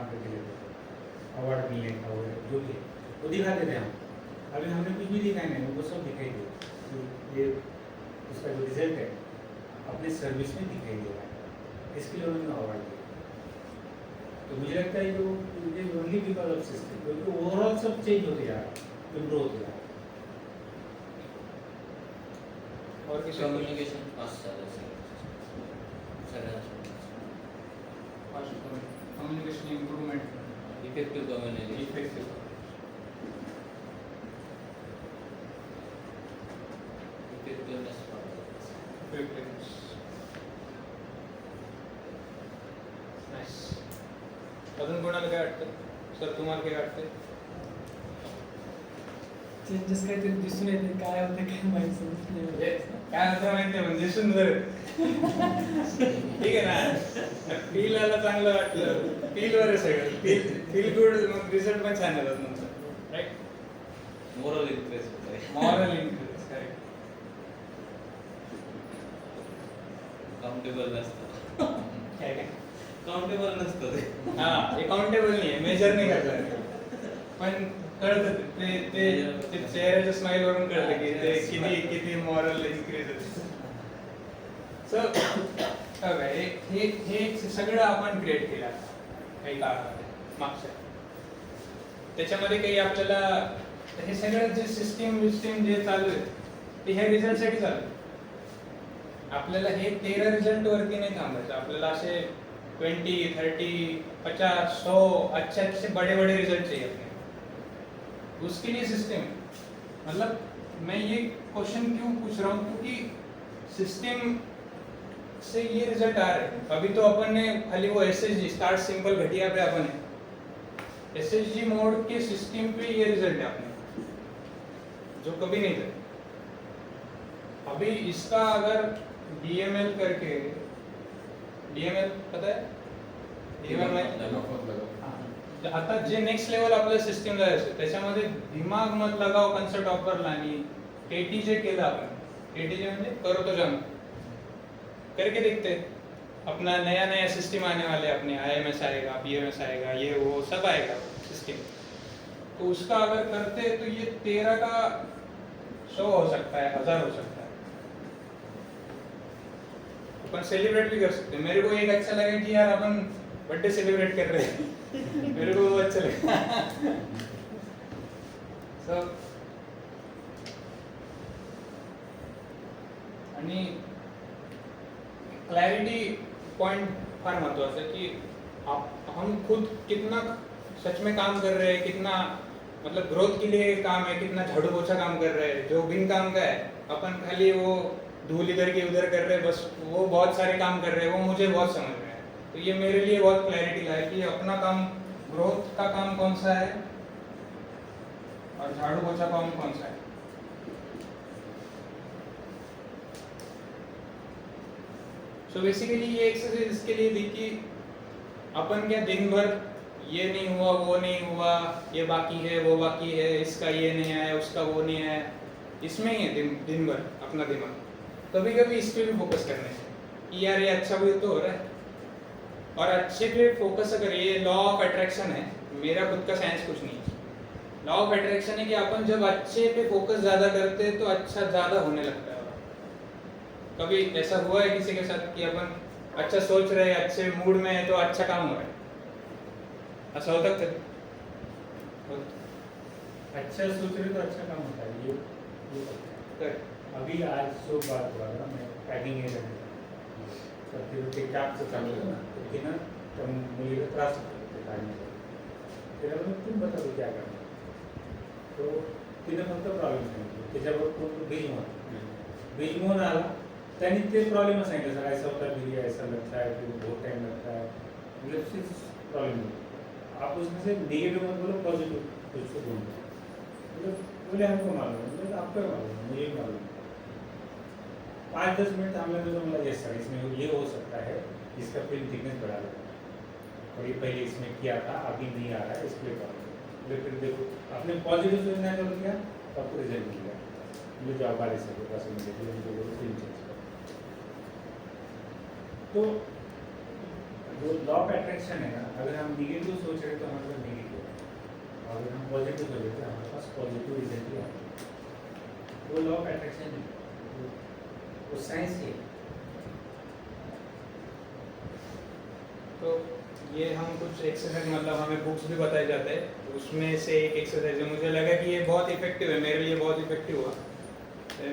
करके देते थे, अवार्ड मिलने का वगैरह जो भी है वो दिखाते थे हम। अभी हमने कुछ भी दिखाया नहीं, वो सब दिखाई दे, तो ये उसका जो रिजल्ट है अपने सर्विस में दिखाई दे रहा है, इसके लिए उन्होंने अवार्ड दिया। तो मुझे लगता है जो ओनली बिकॉज ऑफ सिस्टम, क्योंकि ओवरऑल सब चेंज होते जा रहा है, इम्प्रूव होते जा रहा है। और किसी कम्युनिकेशन फास्ट झालं सगळ्यांचं communication improvement effective communication effective effectiveness effectiveness nice. अजून कोणाला काय वाटतं सर, तुम्हाला काय वाटतं? चेंजेस काहीतरी दिसून येते, काय होतं काय माहिती नाही. काय होतं माहिती आहे म्हणजे सुंदर ठीक आहे ना, फील आला चांगलं वाटलं, फील वर आहे सगळं, फील गुड, मग रिझल्ट पण छान येतात नंतर, राईट. मोरल इंटरेस्ट होत आहे, मॉरल इन्क्रीज, करेक्ट. काउंटेबल नसतं, काय काय काउंटेबल नसतं ते. हा, अकाउंटेबल नाही आहे, मेजर नाही करता, पण कळतं ते ते ते चेहऱ्याच्या स्माइल वरून कळतं की ते किती किती मॉरल इन्क्रीज होते. सो हे सगळं आपण क्रिएट केलं काही काळामध्ये मागच्या, त्याच्यामध्ये काही आपल्याला हे सगळं जे सिस्टीम जे चालू आहे ते ह्या रिझल्टसाठी चालू आहे. आपल्याला हे 13 रिझल्ट वरती नाही थांबायचं, आपल्याला असे 20, 30, 50, 100 अच्छे अच्छे बड़े बड़े रिजल्ट चाहिए अपने. उसके लिए सिस्टम, मतलब मैं ये क्वेश्चन क्यों पूछ रहा हूँ, क्योंकि सिस्टम से ये रिजल्ट आ रहे हैं. अभी तो अपन ने खाली वो SSG स्टार्ट सिंपल घटिया पे अपन है, SSG मोड के सिस्टम पे ये रिजल्ट है अपने, जो कभी नहीं थे. अभी इसका अगर DML करके, DML पता है, DML आता जे नेक्स्ट लेवल आपल्या सिस्टीमला जायचं त्याच्यामध्ये दिमाग मत लगाव कन्सेप्ट वापरला आणि KT जे केलं आपण, KT जे म्हणजे करो तो जानो, करके देखते अपना नया नया सिस्टम आने वाले, अपने IMS आएगा, PMS आएगा, ये वो सब आएगा सिस्टम. तो उसका अगर करते तो ये 13 का 100 हो सकता है, 1000 हो सकता है. अपन सेलिब्रेट भी कर सकते हैं. मेरे को एक अच्छा लगा कि यार अपन बर्थडे सेलिब्रेट कर रहे हैं, मेरे को अच्छा लगा. सो आणि क्लॅरिटी पॉइंट फार महत्वाचा है कि हम खुद कितना सच में काम कर रहे हैं, कितना मतलब ग्रोथ के लिए काम है, कितना झाड़ू पोछा काम कर रहे हैं. जो बिन काम का है अपन खाली वो धूल इधर की उधर कर रहे हैं, बस वो बहुत सारे काम कर रहे हैं, वो मुझे बहुत समझ में है. तो ये मेरे लिए बहुत क्लैरिटी लाए कि अपना काम, ग्रोथ का काम कौन सा है और झाड़ू पोछा काम कौन सा है. सो बेसिकली ये एक्सरसाइज इसके लिए थी कि अपन क्या दिन भर ये नहीं हुआ, वो नहीं हुआ, ये बाकी है, वो बाकी है, इसका ये नहीं आया, उसका वो नहीं आया, इसमें ही है दिन भर अपना दिमाग. कभी कभी इस पे भी फोकस करने से कि यार ये अच्छा भी तो हो रहा है. और अच्छे पे फोकस अगर, ये लॉ ऑफ अट्रैक्शन है, मेरा खुद का साइंस कुछ नहीं है. लॉ ऑफ अट्रैक्शन है कि अपन जब अच्छे पे फोकस ज्यादा करते हैं तो अच्छा ज्यादा होने लगता है. कभी ऐसा हुआ है किसी के साथ कि अपन अच्छा सोच रहे हैं, अच्छे मूड में है तो अच्छा काम हो रहा है, ऐसा होता है? अच्छा सोच रहे तो अच्छा काम होता है, ये होता है. अभी आज सो बात हुआ था, मैं पॅकिंग हे तर ते कॅबचं चालू होतं ना, तर तिनं त्या मुलीला त्रास होतो ते काढण्याचा. तिला म्हणून तुम्ही बता तो क्या करणार, तो तिनं फक्त प्रॉब्लेम सांगितलं. त्याच्यावर कोण बीजमोहन आला, त्यांनी ते प्रॉब्लेम सांगितलं, सर ऐसा होता है, ऐसा लगता है, फिर बहुत टाइम लगता है, मतलब प्रॉब्लम होता. आप उसमें से नेगेटिव मत बोलो, पॉजिटिव उसको बोलो. मतलब बोले हमको मालूम है, मतलब आपको मालूम है, मुझे मालूम है. 5-10 मिनट हमने तो बोला यस सर, इसमें ये हो सकता है, इसका फिल्म थिकनेस बढ़ा लो, और ये पहले इसमें किया था, अभी नहीं आ रहा है, इसके लिए प्रॉब्लम. फिर देखो आपने पॉजिटिव सोचना चालू किया तो आपको रिजल्ट मिल गया. मुझे जॉब वाले से पास मुझे फिल्म चेंज कर. तो जो लॉ ऑफ अट्रैक्शन है ना, अगर हम निगेटिव सोच रहे हैं तो हमारे पास नेगेटिव है, अगर हम पॉजिटिव सोच रहे हैं तो हमारे पास पॉजिटिव रिजल्ट ही आता है। वो लॉ ऑफ अट्रैक्शन है, वो साइंस है। तो ये हम कुछ एक्सरसाइज मतलब हमें बुक्स भी बताए जाते हैं, उसमें से एक एक्सरसाइज है, मुझे लगा कि ये बहुत इफेक्टिव है, मेरे लिए बहुत इफेक्टिव हुआ।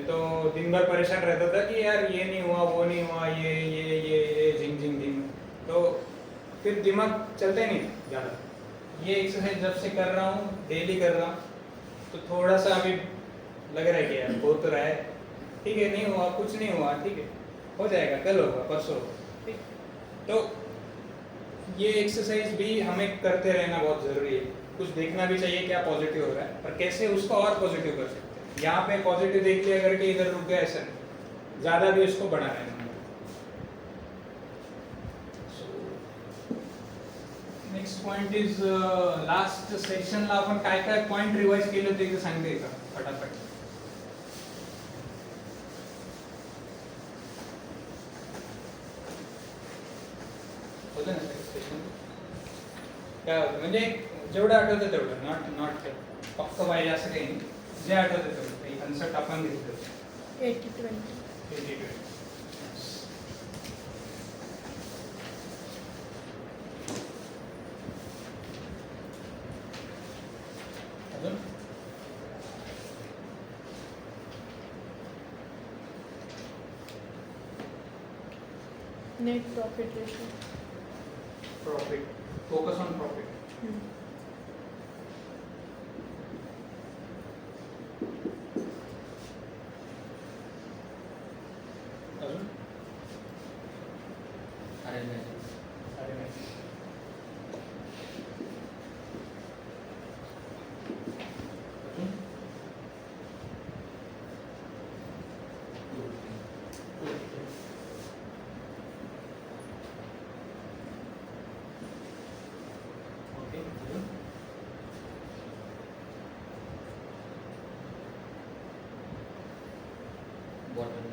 तो दिन भर परेशान रहता था कि यार ये नहीं हुआ, वो नहीं हुआ, ये झिंग झिंग झिंग, तो फिर दिमाग चलता ही नहीं ज़्यादा। ये एक्सरसाइज जब से कर रहा हूँ, डेली कर रहा हूँ, तो थोड़ा सा अभी लग रहा है कि यार हो तो रहा है, ठीक है, नहीं हुआ, कुछ नहीं हुआ, ठीक है, हो जाएगा, कल होगा, परसों होगा, ठीक। तो ये एक्सरसाइज भी हमें करते रहना बहुत ज़रूरी है। कुछ देखना भी चाहिए क्या पॉजिटिव हो रहा है, पर कैसे उसको और पॉजिटिव कर सकते हैं। यहाँ पे पॉजिटिव देख लिया करके इधर रुक गया, ऐसा नहीं, ज़्यादा भी उसको बढ़ाना है। नेक्स्ट पॉइंट इज लास्ट सेशनला आपण काय काय पॉइंट रिवाइज केले होते ते सांगते का फटाफट. होतं ना सेशन काय होतं म्हणजे जेवढं आठवतं तेवढं, नॉट पक्क पाहिजे असं काही नाही, जे आठवतं तेवढं. काही कन्सेप्ट आपण घेतलं 80-20. अजून Net profit ratio. Profit, focus on profit. अजून अरे नाही अरे नाही. अजून ओके. अजून बॉटल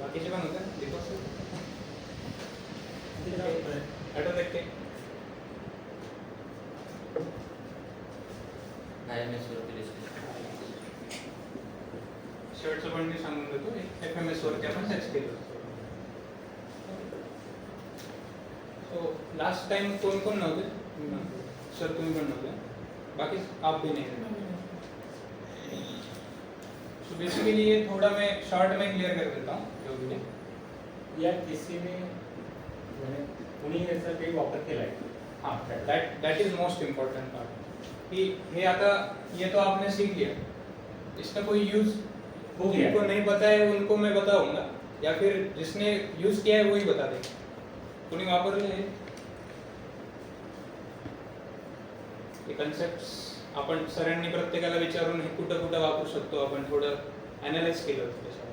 बाकीचे पण होते दीपक सर, आठवत ते IMS वरती डिस्कशन शेवटचं पण मी सांगून देतो. FMS वरती आपण सर्च केलं. सो लास्ट टाइम कोण कोण नव्हते सर, तुम्ही पण नव्हते, बाकी आप भी नहीं. सो बेसिकली ये थोड़ा मैं शॉर्ट में क्लियर कर देता हूँ जो भी है. या किसी ने म्हणजे कुणी याचा काही वापर केला आहे. हाँ, that is most important part. कि ये आता ये तो आपने सीख लिया, इसका कोई यूज हो गया. जिनको नहीं पता है उनको मैं बताऊंगा, या फिर जिसने यूज किया है वही बता देगा. कुणी वापरले हे कन्सेप्ट्स आपण सरांनी प्रत्येकाला विचारून हे कुठं कुठं वापरू शकतो आपण थोडं अॅनालाइज केलं होतं त्याच्यावर.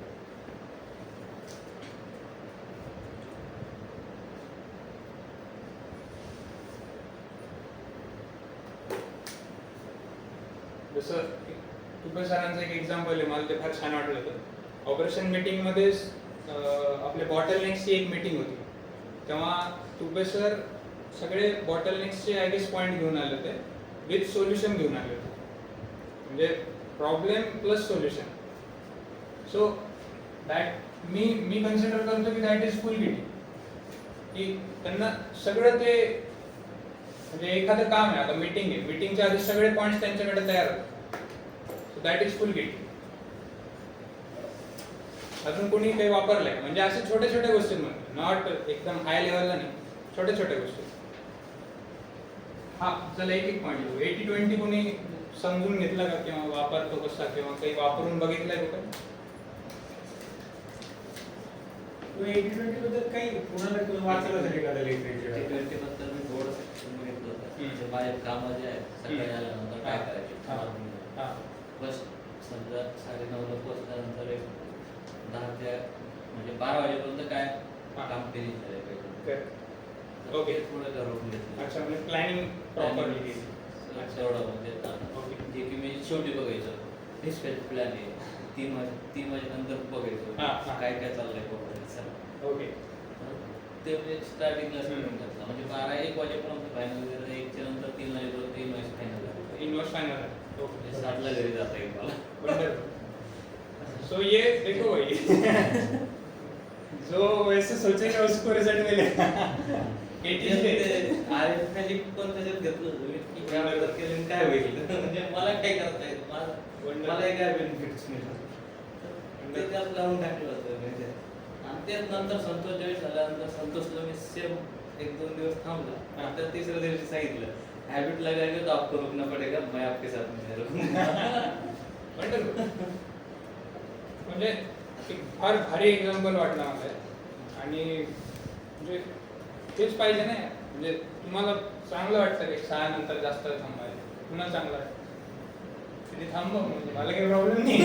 जसं तुपे सरांचं एक एक्झाम्पल आहे, मला ते फार छान वाटलं होतं. ऑपरेशन मीटिंगमध्येच आपले बॉटलनेक्सची एक मीटिंग होती, तेव्हा तुपे सर सगळे बॉटलनेक्सचे आय गेस पॉईंट घेऊन आले होते, विथ सोल्युशन घेऊन आले होते. म्हणजे problem plus solution. So that me consider करतो की दॅट इज फुल गिटी. की त्यांना सगळं ते म्हणजे एखादं काम आहे, आता मीटिंग आहे, मीटिंगच्या आधी सगळे पॉईंट्स त्यांच्याकडे तयार होतात. सो दॅट इज फुल गिटी. अजून कोणी काही वापरलंय म्हणजे असे छोट्या छोट्या गोष्टी, नॉट एकदम हाय लेवलला नाही, छोट्या छोट्या गोष्टी. हा चला एक पॉईंट घेऊ. 80-20 कोणी समजून घेतला का, किंवा वापरतो कसा, किंवा काही वापरून बघितलंय का? 80-20 बद्दल काही कुणाला तुम्ही वाचलं असेल एखादं लिटरेचर. 80-20 बद्दल मी थोडंसं बघितलं होतं. जे माझे कामं जे आहेत सकाळी आल्यानंतर काय करायचे, बस समजा 9:30ला पोहोचल्यानंतर एक 10 ते म्हणजे 12 वाजेपर्यंत काय काम फिनिश झाले पाहिजे. ओके. थोडं ठरवून घेतलं. अच्छा, म्हणजे प्लॅनिंग प्रॉपरली केली. तेवढं म्हणजे ओके. जे की मी शेवटी बघायचं. डिस्पॅच प्लॅन आहे 3 वाजेनंतर बघायचो हा, हा. काय काय चाललंय बघायचं ओके ते म्हणजे स्टार्टिंगला करून टाकलं म्हणजे 12-1 वाजेपर्यंत फायनल झालं 1च्या नंतर 3 वाजेपर्यंत 3 वाजे फायनल झालं इन्व्हेस्ट फायनल ओके म्हणजे 7ला घरी जाता येईल मला वंडरफुल सो ये देखो भाई जो वैसे सोचेगा उसको रिजल्ट मिलेगा अरे खाली पण त्याच्यात घेतलं होतं मी की काय केलं काय होईल म्हणजे मला काय करता येत मला काय बेनिफिट्स मिळतात ते त्यात लावून टाकलं होतं म्हणजे आणि त्यात नंतर संतोष ज्यावेळेस झाल्यानंतर संतोषला मी सेम 1-2 दिवस थांबला नंतर तिसऱ्या दिवशी सांगितलं हॅबिट लगाएंगे तो आपको रुकना पडेगा मैं आपके साथ नहीं रुकूंगा वंडरफुल म्हणजे एक फार भारी एक्झाम्पल वाटला मला आणि म्हणजे तेच पाहिजे ना म्हणजे तुम्हाला चांगलं वाटतं की 6 नंतर जास्त थांबायला पुन्हा चांगलं वाटतं तिथे थांबव म्हणजे मला काही प्रॉब्लेम नाही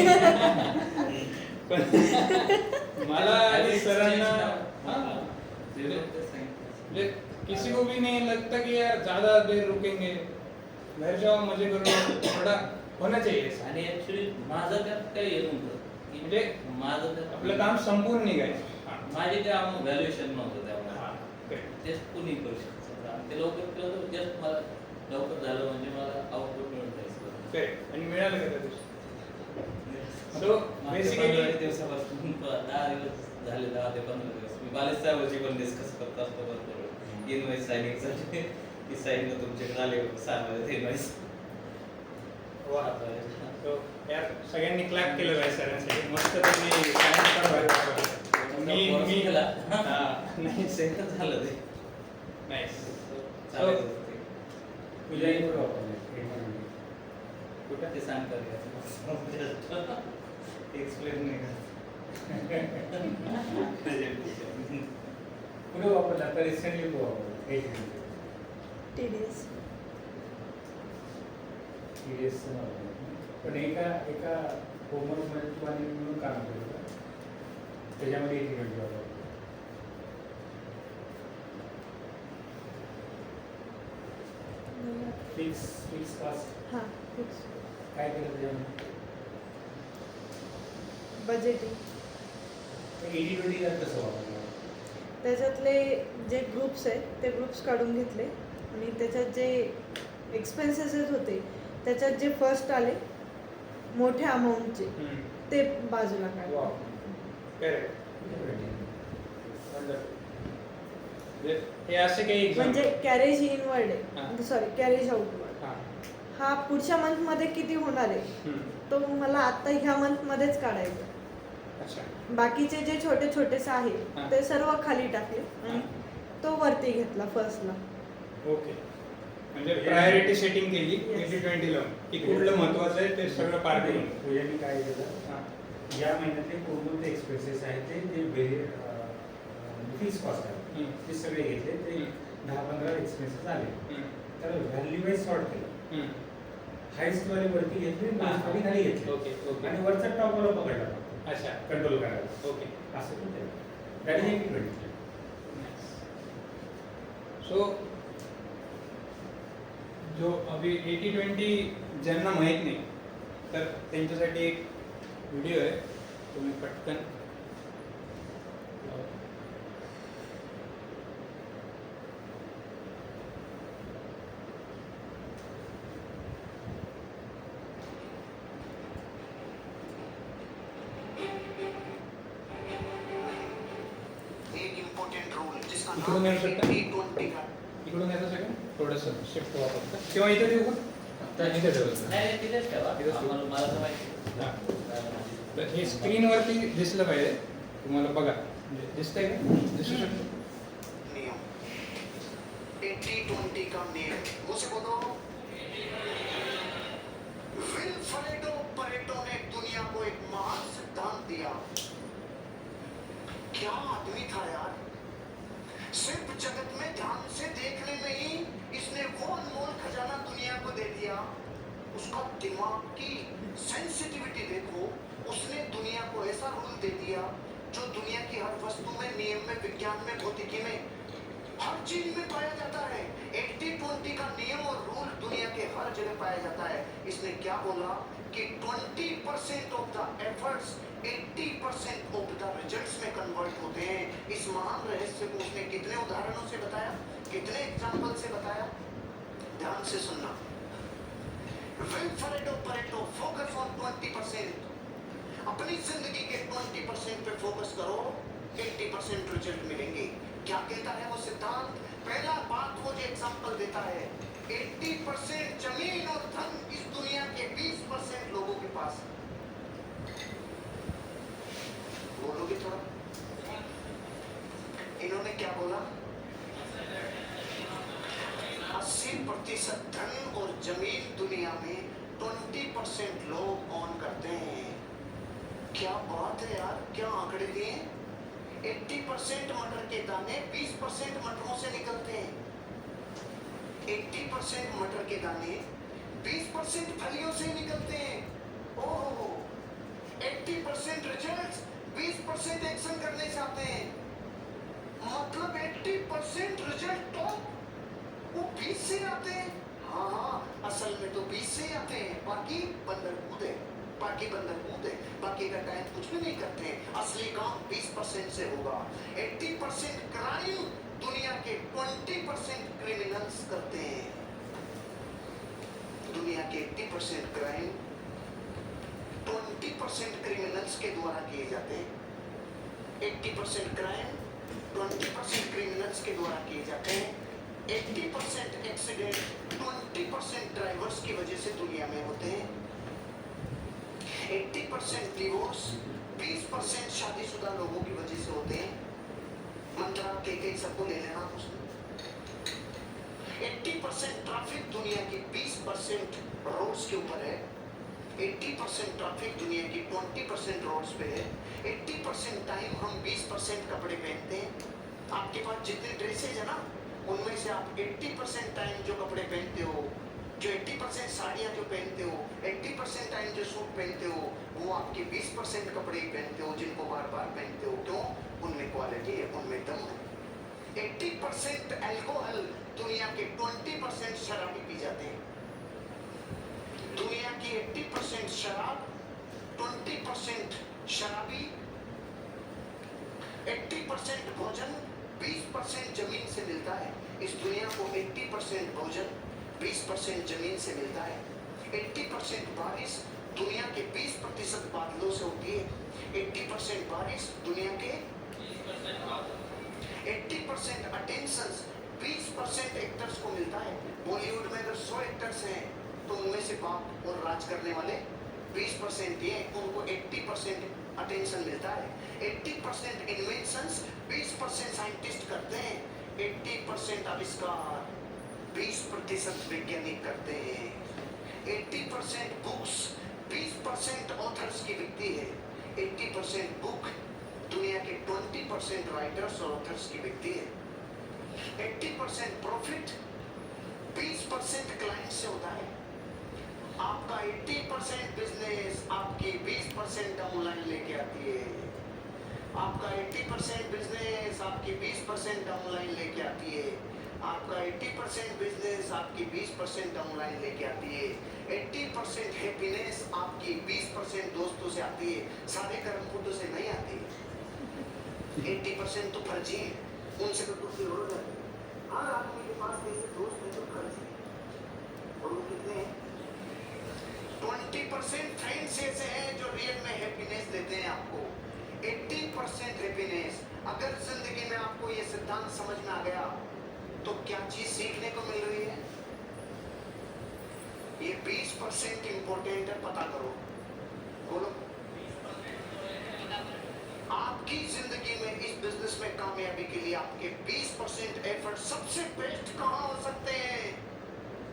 पण मला आणि सरांना म्हणजे किसी को भी नहीं लगता कि यार ज्यादा देर रुकेंगे घर जाओ मजे करो थोड़ा होना चाहिए ऐसा. आणि ऍक्च्युली माझं त्यात काही येत नव्हतं की म्हणजे माझं त्यात आपलं काम संपूर्ण निघायचं माझे काय व्हॅल्युएशन नव्हतं त्यामुळे करेक्ट तेच कुणी करू शकतं आणि ते लवकर केलं तर जस्ट मला लवकर झालं म्हणजे मला आउटपुट मिळून जायचं करेक्ट आणि मिळालं का त्या दिवशी सो basically- 15 दिवसापासून 10 दिवस झाले 10 ते 15 दिवस मी बालेश साहेबांची पण डिस्कस करत असतो बरोबर इनवाईस सायनिंगसाठी की साईन तुमच्याकडे आले 6 वाजता इनवाईस वा So, यार सगळ्यांनी क्लॅप केलं पाहिजे सरांसाठी मस्त त्यांनी science पण भारी दाखवलं. मी केला नाही सेकंड झालं ते नाईस चालेल ते. तुझ्या इकडे वापरले कुठं ते सांगतात एक्सप्लेन नाही कुठे वापरला आता रिसेंटली तू वापरला TDS TDS पण एका होमवर्कमध्ये तू आणि म्हणून काम केलं का त्याच्यामध्ये 80-20 वापरला फिक्स कास्ट हां फिक्स काय केलं त्याच्यामध्ये बजेटिंग 80-20 कसं वापरलं त्याच्यातले जे ग्रुप्स आहेत ते ग्रुप्स काढून घेतले आणि त्याच्यात जे एक्सपेन्सेस होते त्याच्यात जे फर्स्ट आले मोठ्या अमाऊंटचे ते बाजूला काढले वा करेक्ट हे असे काही example. म्हणजे कॅरेज इनवर्ड हां. आहे सॉरी कॅरेज आउटवर्ड हां. हा पुढच्या मंथमध्ये किती होणार आहे हम्म. तो मला आता ह्या मंथमध्येच काढायचा अच्छा बाकीचे जे छोटे छोटेसे हां. आहे ते सर्व खाली टाकले आणि तो वरती घेतला फर्स्टला ओके म्हणजे प्रायोरिटी सेटिंग केली 80-20 लावून की कुठलं महत्वाचं आहे ते सगळं पार करून तुझ्यानी काय केलं हां. या महिन्यातले कोणते एक्सपेन्सेस आहेत ते व्हेरी फिक्स कॉस्ट आहे हम्म. ते सगळे घेतले ते 10-15 एक्सपेन्सेस आले हम्म. तर व्हॅल्यू वाईज सॉर्ट केलं हम्म. हायस्ट वाले वरती घेतले हां. लोएस्ट वाले खाली घेतले ओके ओके आणि वरचा टॉप वाला पकडला फक्त अच्छा कंट्रोल करायला ओके असं पण ते दॅट इज 80-20 सो जो अभी 80-20 ज्यांना माहीत नाही तर त्यांच्यासाठी एक व्हिडिओ आहे तुम्ही पटकन एक इम्पोर्टेंट रूल जिसका इकडून नाम येऊ है शकता? T20 का इकडून येतं सगळं थोडंसं शिफ्ट व्हा फक्त किंवा इथं देऊ का आता इथे ठेवलं नाही तिथेच ठेवा तिथेच ठेवू. आम्हाला मला तर माहिती हां. आहे. तर हे स्क्रीनवरती दिसलं पाहिजे तुम्हाला बघा म्हणजे दिसतंय का दिसू शकतो नियम T20 का नियम मुझे बोलो विल्फ्रेडो परेटो ने दुनिया को एक महान सिद्धांत दिया क्या आदमी था यार सिर्फ जगत में ध्यान से देखने में ही इसने वो अनमोल खजाना दुनिया को दे दिया उसका दिमाग की सेंसिटिविटी देखो उसने दुनिया को ऐसा रूल दे दिया जो दुनिया की हर वस्तु में नियम में विज्ञान में भौतिकी में हर चीज में पाया जाता है 80-20 का नियम और रूल दुनिया के हर जगह पाया जाता है इसने क्या बोला कि 20% of the efforts 80% of the results में कन्वर्ट होते हैं। इस महान रहस्य को उसने कितने उदाहरणों से बताया, कितने एग्जाम्पल से बताया? ध्यान से सुनना। Pareto focus on 20%। अपनी जिंदगी के 20% पे फोकस करो, 80% रिजल्ट मिलेंगे। क्या कहता है वो सिद्धांत? पहला बात वो जो एग्जाम्पल देता है, 80% जमीन और धन इस दुनिया के 20% लोगों के पास। बोलोगे थोड़ा? इन्होंने क्या बोला? 80% धन और जमीन दुनिया में 20% लोग ऑन करते हैं। क्या बात है यार, क्या आंकड़े दिए? 80% मटर के दाने 20% मटरों से निकलते हैं। 80% मटर के दाने 20% फलियों से निकलते हैं। ओहो, 80% रिजल्ट्स 20% एक्शन करने से आते हैं। मतलब 80% रिजल्ट तो वो 20 से आते हैं। हाँ, असल में तो 20 से ही आते हैं। बाकी बंदर कूदे, बाकी का टाइम कुछ भी नहीं करते हैं। असली काम 20% से होगा। 80% क्राइम दुनिया के 20% क्रिमिनल्स करते हैं। दुनिया के 80% क्राइम 20% क्रिमिनल्स के द्वारा किए जाते हैं। 80% क्राइम 20% क्रिमिनल्स के द्वारा किए जाते हैं। 80% एक्सीडेंट 20% ड्राइवर्स की वजह से दुनिया में होते हैं। 80% डिवोर्स 20% शादीशुदा लोगों की वजह से होते हैं। मंत्रा के सबको ले लेना उसमें। 80% ट्रैफिक दुनिया की 20% रोड्स के ऊपर है। 80% ट्रैफिक दुनिया की 20% रोड्स पे है। 80% टाइम हम 20% कपड़े पहनते हैं। आपके पास जितने ड्रेसेज है ना, उनमें से आप 80% टाइम जो कपड़े पहनते हो, जो 80% साड़ियाँ जो पहनते हो, 80% टाइम जो सूट पहनते हो, वो आपके 20% कपड़े ही पहनते हो जिनको बार बार पहनते हो। क्यों? उनमें क्वालिटी है, उनमें दम है। 80% अल्कोहल दुनिया के 20% शराबी पी जाते हैं। दुनिया की 80% शराब, 20% शराबी, 80% भोजन 20% जमीन से मिलता है। इस दुनिया को 80% भोजन 20% जमीन से मिलता है। 80% बारिश दुनिया के 20% बादलों से होती है। 80% बारिश दुनिया के 80% अटेंशन 20% एक्टर्स को मिलता है। बॉलीवुड में अगर 100 एक्टर्स हैं तो उनमें से बाप और राज करने वाले 20% ये, उनको 80% अटेंशन मिलता है। 80% इन्वेंशंस 20% साइंटिस्ट करते हैं। 80% आविष्कार 20% वैज्ञानिक करते हैं। 80% बुक्स 20% ऑथर्स की बिकती है। 80% बुक दुनिया के 20% राइटर्स और ऑथर्स की बिकती है। 80% प्रॉफिट 20% क्लाइंट से होता है। आपका 80% बिजनेस आपकी 20% डाउनलाइन लेके आती है। आपका 80% बिजनेस आपकी 20% डाउनलाइन लेके आती है। आपका 80% बिजनेस आपकी 20% डाउनलाइन लेके आती है। 80% हैप्पीनेस आपकी 20% दोस्तों से आती है। सारे कर्मकुंडों से नहीं आती। 80% तो फर्जी है, उनसे तो कुछ जरूरत है। हर आदमी के पास ऐसे दोस्त हैं जो फर्जी हैं। और वो कितने हैं? 20% फ्रेंड्स ऐसे हैं जो रियल में हैप्पीनेस देते हैं आपको। 80% हैप्पीनेस। अगर जिंदगी में आपको ये सिद्धांत समझ में आ गया तो क्या चीज सीखने को मिल रही है? ये 20% इंपॉर्टेंट है, पता करो। बोलो। आपकी जिंदगी में इस बिजनेस में कामयाबी के लिए आपके 20% एफर्ट सबसे बेस्ट कहाँ हो सकते हैं?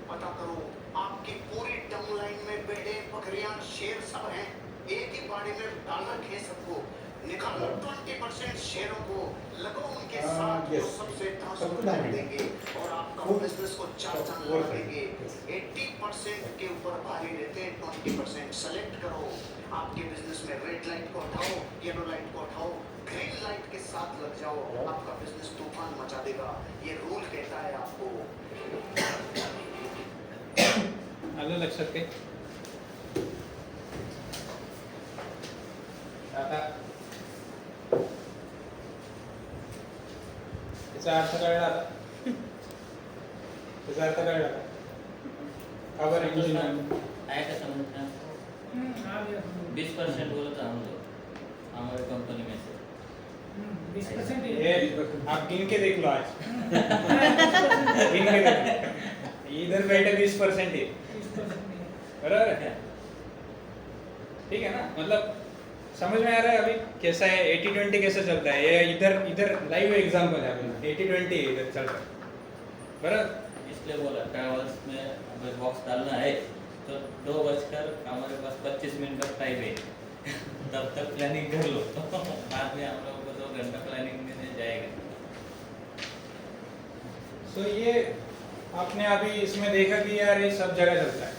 पता करो। आपकी पूरी डाउनलाइन में भेड़े, बकरियां, शेर सब हैं। एक ही बाड़ी में डाल रखे सबको। निकालो 20% शेरों को, लगो उनके साथ, जो सबसे धांसू कर देंगे और आपका बिजनेस को चार चांद लगा देंगे। 80% के ऊपर भारी रहते हैं, 20% सेलेक्ट करो। आपके बिजनेस में रेड लाइट को हटाओ, येलो लाइट को हटाओ, ग्रीन लाइट के साथ लग जाओ। आपका बिजनेस तूफान मचा देगा। ये रूल कहता है आपको। आलं लक्षात काय? त्याचा अर्थ कळला आता? त्याचा अर्थ कळला का? का बरं इंजिनियर आहे का समझना? 20% बोला था हम लोग हमारे कंपनी में से 20% ये आप गिन के देख लो आज गिन के देख लो। इधर बैठे 20% ही बराबर है? ठीक है ना? मतलब समझ में आ रहा है अभी कैसा है 80-20 कैसे चलता है? ये इधर इधर लाइव एग्जांपल है अपना 80-20 इधर चल रहा है बराबर? इसलिए बोला ट्रैवल्स में अगर बॉक्स डालना है तो 2 बजकर हमारे पास 25 मिनट का टाइम है तब तक प्लानिंग कर लो बाद में हम लोगों को 2 घंटा प्लानिंग में जाएगा। तो ये आपने अभी इसमें देखा कि यार ये सब जगह चलता है।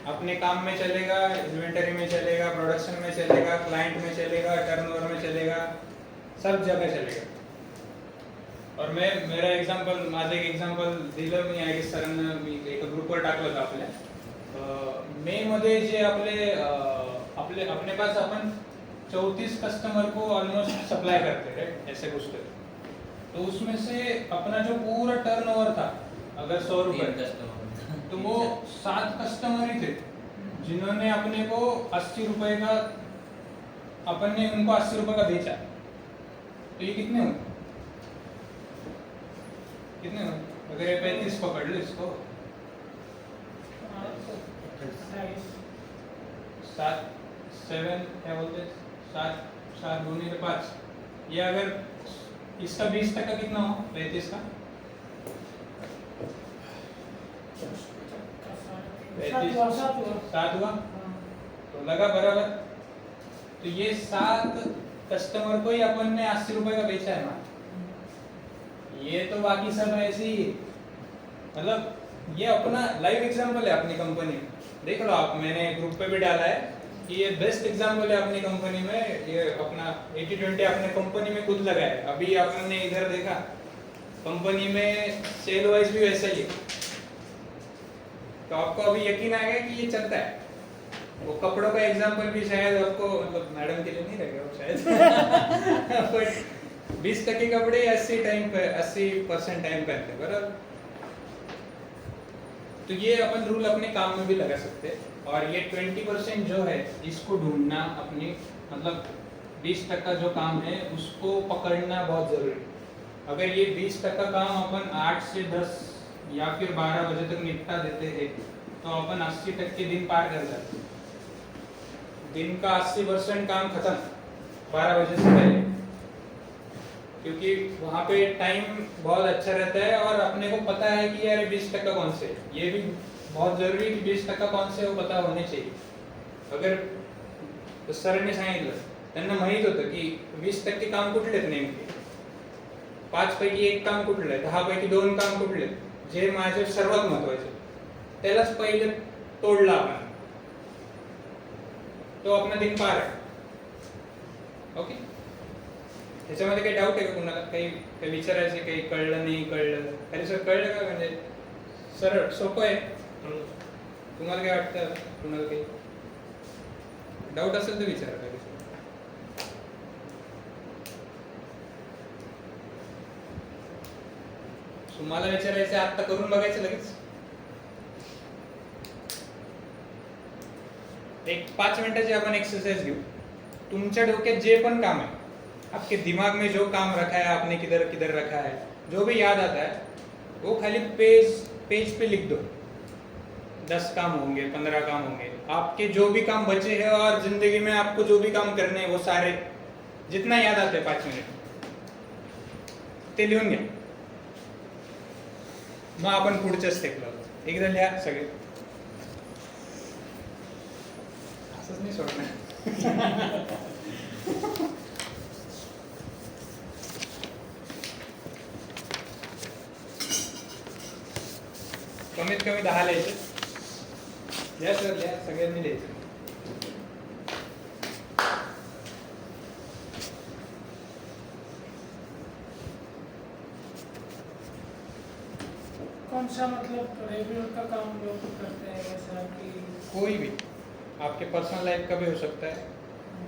अपने काम में चलेगा, इन्वेंटरी में चलेगा, प्रोडक्शन में चलेगा, क्लाइंट में चलेगा, टर्नओवर में चलेगा, सब जगह चलेगा। और मैं मेरा एक्झाम्पल माझं एक एक्झाम्पल दिलं मी आय सरांना मी एका ग्रुपवर टाकलं होतं आपल्या मे मध्ये जे आपले अपने पास अपन 34 कस्टमर को ऑलमोस्ट सप्लाई करते हैं राइट ऐसे कुछ तो उसमें से अपना जो पूरा टर्नओवर था अगर 100 रुपए तो वो 7 कस्टमर ही थे जिन्होंने अपने को 80 रुपए का अपन ने उनको 80 रुपए का बेचा। तो ये कितने हुए अगर ये 35 पकड़ लो इसको 7 क्या बोलते हैं 7 दूनी के 5 ये अगर इसका 20% कितना हो 35 का 7 हुआ तो लगा बराबर। तो ये 7 कस्टमर को ही अपन ने 80 रुपए का बेचा है ना। ये तो बाकी सब ऐसे ही मतलब ये अपना लाइव एग्जांपल है अपनी कंपनी में देख लो आप मैंने ग्रुप पे भी डाला है कि ये बेस्ट एग्जांपल है अपनी कंपनी में। ये अपना 80-20 अपने कंपनी में खुद लगा है। अभी आपने इधर देखा कंपनी में सेल वाइज भी वैसा ही है तो आपको अभी यकीन आ गया कि ये चलता है। वो कपड़ों का एग्जांपल भी शायद आपको मतलब मैडम के लिए नहीं लगेगा शायद बट 20% कपड़े 80% टाइम पहनते हैं बराबर। तो ये अपन रूल अपने काम में भी लगा सकते हैं। और ये 20% जो है इसको ढूंढना अपनी मतलब 20% जो काम है उसको पकड़ना बहुत जरूरी है। अगर ये 20% काम अपन 8 से 10 या फिर 12 बजे तक निपटा देते हैं तो अपन 80% दिन पार कर जाते हैं। दिन का 80% काम खत्म 12 बजे से पहले क्योंकि वहाँ पे टाइम बहुत अच्छा रहता है और अपने को पता है कि यार 20% कौन से ये भी बहुत जरूरी है कि 20% कौन से वो पता होने चाहिए। अगर सरांनी सांगितलं त्यांना माहित होतं की 20% काम कुठले आहेत नेमके 5 पैकी 1 काम कुठलं आहे 10 पैकी 2 काम कुठले आहेत जे माझे सर्वात महत्वाचे त्यालाच पहिले तोडला आपण तो अपना दिन पार आहे। ओके त्याच्यामध्ये काही डाऊट आहे का कुणाला काही विचारायचे काही कळलं नाही कळलं अरे सर कळलं का म्हणजे सरळ सोपं आहे तुम्हाला काय वाटतं कुणाला काही डाऊट असेल तर विचारा काही तुम्हाला विचारायचं आत्ता करून बघायचं लगेच एक 5 मिनिटाची आपण एक्सरसाइज घेऊ। तुमच्या डोक्यात जे पण काम है आपके दिमाग में जो काम रखा है आपने किधर किधर रखा है जो भी याद आता है वो खाली पेज पे लिख दो। 10 काम होंगे 15 काम होंगे आपके जो भी काम बचे हैं और जिंदगी में आपको जो भी काम करने हैं वो सारे जितना याद आते 5 मिनिट ते लिहून घ्या। मग आपण पुढच्या स्टेपला एकदा लिहा सगळे असंच नाही सोडणार। कमीत कमी 10 लिहायचे लिहा सर लिहा सगळ्यांनी लिहायचं। कौन सा मतलब रेगुलर का काम लोग करते हैं जैसा कि कोई भी आपके पर्सनल लाइफ का भी हो सकता है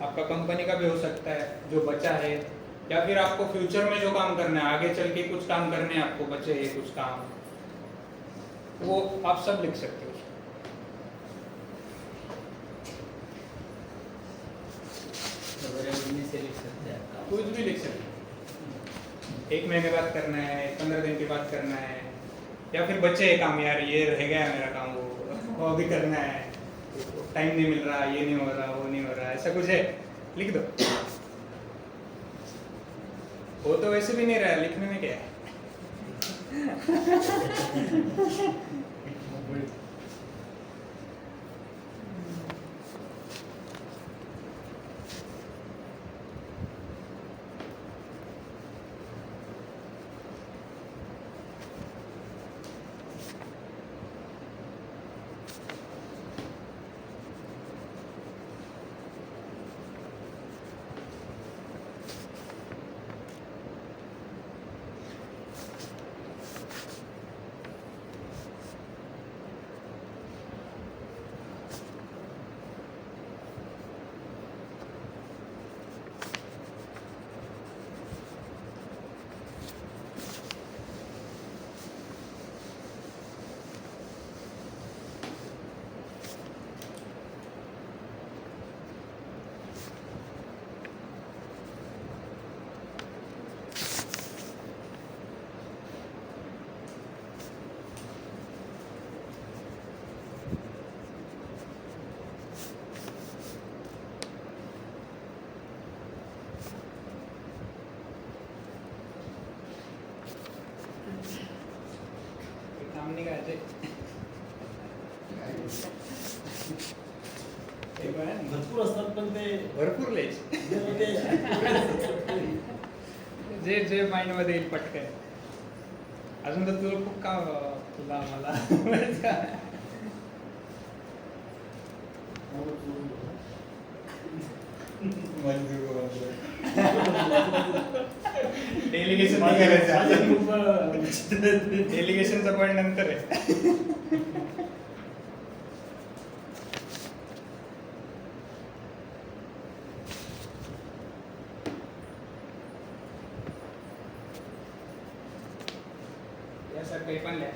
आपका कंपनी का भी हो सकता है जो बचा है या फिर आपको फ्यूचर में जो काम करना है, आगे चल के कुछ काम करने हैं आपको, बचे हैं कुछ काम, वो आप सब लिख सकते हो। से लिख सकते हैं आप कुछ भी लिख सकते हो। 1 महीने बाद करना है, 15 दिन के बाद करना है, या फिर बच्चे है काम, यार ये रह गया मेरा काम, वो अभी करना है, टाइम नहीं मिल रहा, ये नहीं हो रहा, वो नहीं हो रहा, ऐसा कुछ है, लिख दो। वो तो वैसे भी नहीं रहा, लिखने में क्या है। काम नहीं करायचे, भरपूर असतात पण ते भरपूर लिहायचे, जे माइंड मध्ये येईल पटकन. अजून तर तुला खूप काम, तुला मला डेलिगेशन डेलिगेशनचा पॉईंट नंतर आहे. यासारखं काही पण लिहा.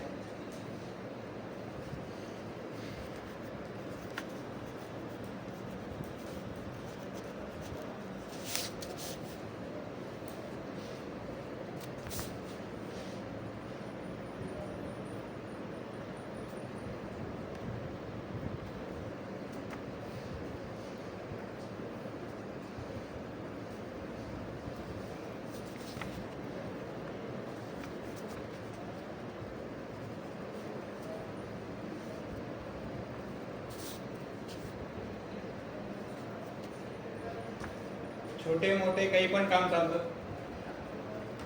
छोटे मोठे काही पण काम चालतं,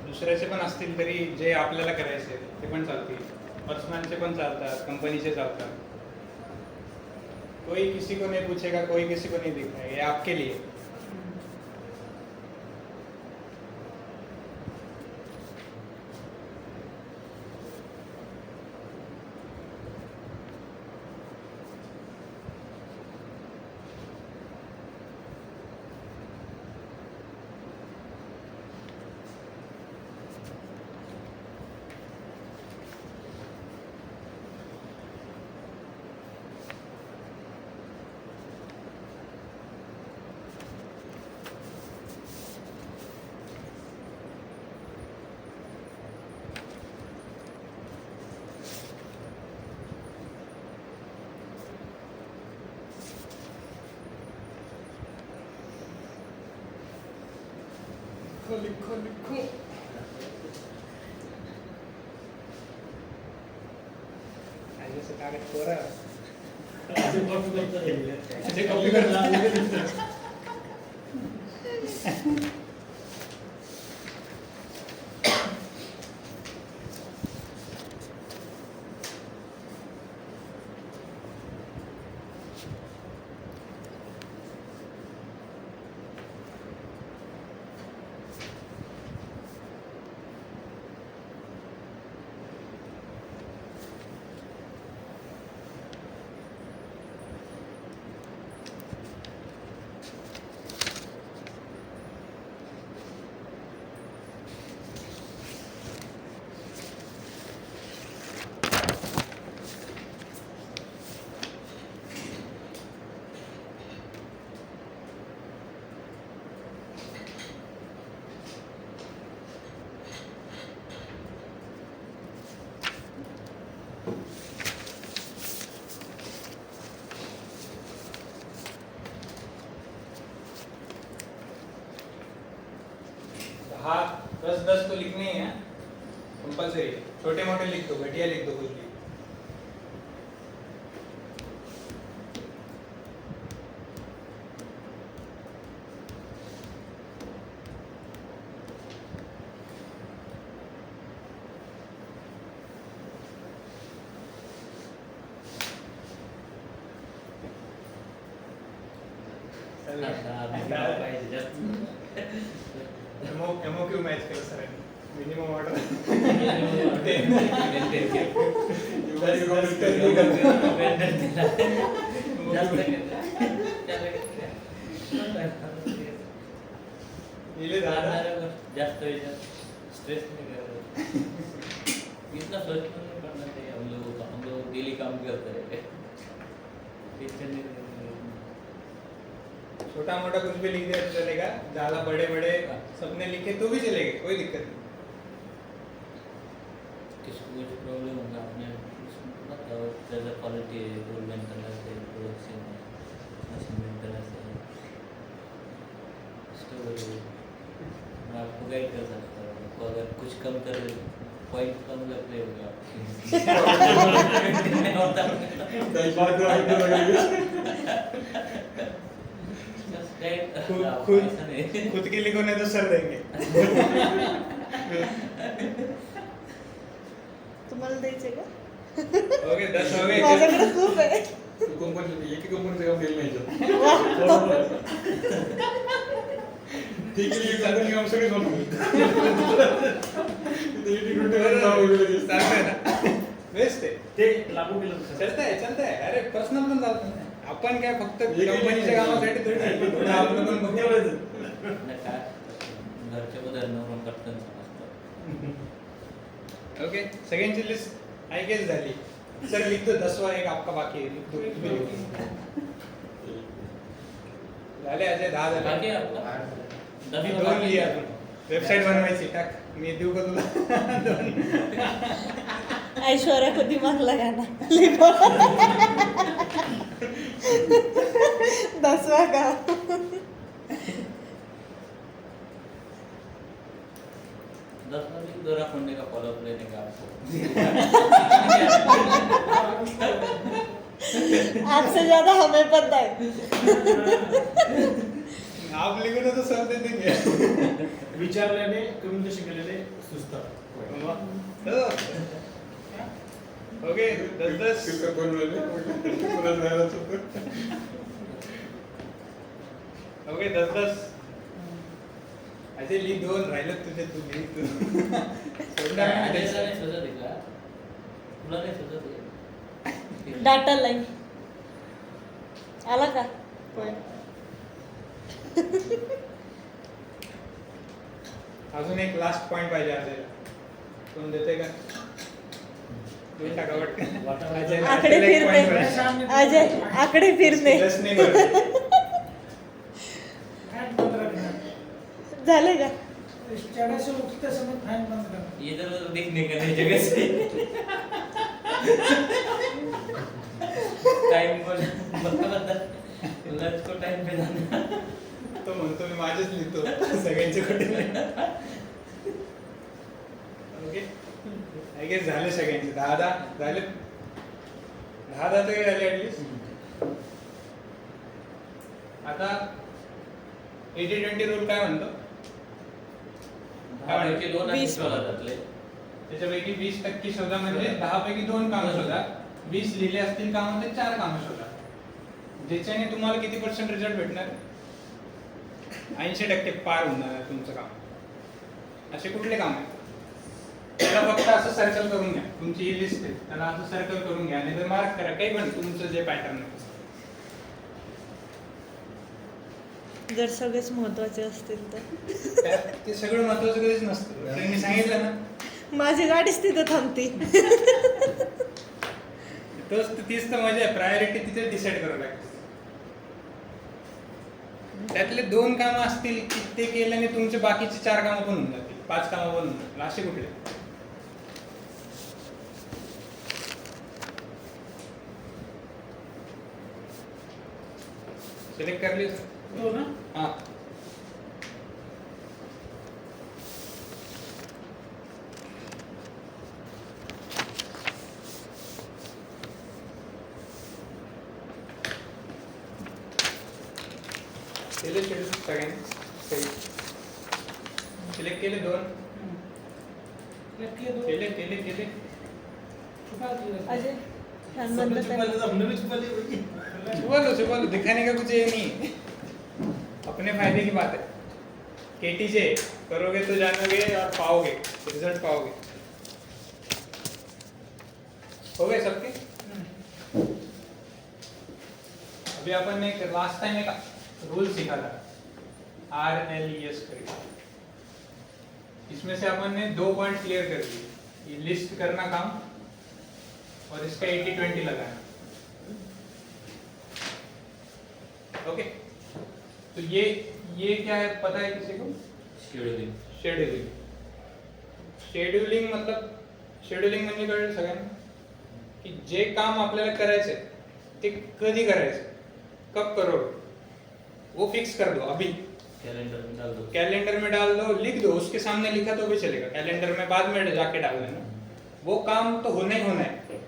दुसऱ्याचे पण असतील तरी जे आपल्याला करायचे ते पण चालतील, पर्सनलचे पण चालतात, कंपनीचे चालतात. कोई किसी को नहीं पूछेगा, कोई किसी को नहीं दिखाएगा, ये आपके लिए. लिखो लिखो. जैसे कागज कोरा असे कॉपी करता येईल. असे कॉपी करता. 10 10 तो लिखने ही है कंपल्सरी। छोटे मोटे लिख दो, घटिया लिख दो कुछ भी। पाहिजे जास्त. एमओक्यू मॅच केलं सर मिनिमम ऑर्डर जास्त स्ट्रेस नहीं कर रहे, इतना सोच नहीं करना चाहिए. हम लोग डेली काम करते हैं. छोटा मोटा कुछ भी लिख दिया तो चलेगा, ज्यादा बड़े बड़े सपने लिखे तो भी चलेगा, कोई दिक्कत नहीं. किसको कुछ प्रॉब्लम होगा आपने बताओ, जैसे क्वालिटी है, इम्प्रूवमेंट करना है, प्रोडक्शन है, असाइनमेंट करना है, स्टोरी मैं आपको गाइड कर सकता हूँ. आपको अगर कुछ कम कर पॉइंट कम लग रहे होंगे खुद के लिखो नहीं तो सर देंगे. तुम्हाला द्यायचे का? ओके 10 हो गए. माझ्याकडे खूप आहे. कंपनी एक कंपनीचं काम केलं नाही ठीक आहे कंपनी काम सगळे बेस्ट आहे ते लागू केलं चलतंय. अरे पर्सनल पण चालतं ना. आपण काय फक्त कंपनीच्या कामासाठी थोडी नाही. आपलं पण बघ. काय घरच्या उदाहरणावरून पटकन समजतं. ओके सगळ्यांची लिस्ट आय गेस झाली. सर लिख दो 10वां एक आपका बाकी है. लिख दो. झाले अजय 10 झाले. बाकी आहे आपला मी 2 लिहिले आपण. वेबसाईट बनवायची टाक. मी देऊ का तुला? ऐश्वर्या को दिमाग लगाना लिखो. 10वां का 10 वाली दोरा खोलने का फॉलोअप लेने का आपको. आपसे ज्यादा हमें पता है. आप लिखो ना तो सर दे देंगे. विचारल्याने कम्युनिकेशन केलेले सुचतात. ओके 10 ओके 10 अजय लिह 2 राहिलं तुझे तू लिह तू. आदेशला नाही सुचत आहे का? तुला नाही सुचत आहे? डाटा लाईन आला का पॉइंट? अजून एक लास्ट पॉइंट पाहिजे अजय. कोण देते का? देऊन टाका पटकन. आकडे फिरते. अजय आकडे फिरते. लस नाही भरत. झाले का? से उठते समय फैन बंद करना. इधर उधर देखने का नहीं जगह से. टाइम को लंच को टाइम पे जाना. तो म्हणतो मी माझेच लिहितो सगळ्यांचे कुठे. ओके आय गेस झाले सगळ्यांचे 10 झाले. 10 तरी झाले ऍटलीस्ट. आता 80-20 रूल काय म्हणतो? पैकी 2 आणि 20 16 त्याच्यापैकी 20% शोधा म्हणजे 10 पैकी 2 कामं शोधा. 20 लिहिले असतील कामामध्ये 4 कामं शोधा. ज्याच्याने तुम्हाला किती % रिझल्ट भेटणार? 80% पार होणार तुमचं काम. असे कुठले काम आहेत? त्याला फक्त असं सर्कल करून घ्या. तुमची ही लिस्ट आहे त्याला असं सर्कल करून घ्या नाही तर मार्क करा. काही पण तुमचं जे पॅटर्न आहे. जर सगळेच महत्वाचे असतील तर ते सगळं महत्वाचं कधीच नसतं. तर मी सांगितलं ना माझी गाडीच तिथं थांबते. तीच तर मजा आहे. प्रायोरिटी तिथे डिसाईड करावं लागते. त्यातले 2 कामं असतील की ते केल्याने तुमचे बाकीचे 4 कामं पण होऊन जातील. 5 कामं पण होऊन जातील. असे कुठले? सिलेक्ट कर लिया. हो ना. हाँ केले शेड्यूल सगळ्यांनी सिलेक्ट केले 2 केले केले केले अजय फॅन बंद कर. छुपा लो दिखाने का कुछ ये नहीं, अपने फायदे की बात है। केटी जे करोगे तो जानोगे और पाओगे, रिजल्ट पाओगे। हो गए सबके? अभी अपन ने लास्ट टाइम एक रूल सीखा था, RLES करके। इसमें से अपन ने 2 पॉइंट क्लियर कर दिए, ये लिस्ट करना काम और इसका 80-20 लगाना। ओके, तो ये क्या है पता है किसी को? शेड्यूलिंग. शेड्यूलिंग. शेड्यूलिंग मतलब शेड्यूलिंग म्हणजे कळलं सगळ्यांना की जे काम आपल्याला करायचंय ते कधी करायचं, कब करोगे, वो फिक्स कर दो अभी। कैलेंडर में डाल दो. कैलेंडर में डाल दो, लिख दो, उसके सामने लिखा तो भी चलेगा, कैलेंडर में बाद में जाके डाल देना। वो काम तो होना ही होना है,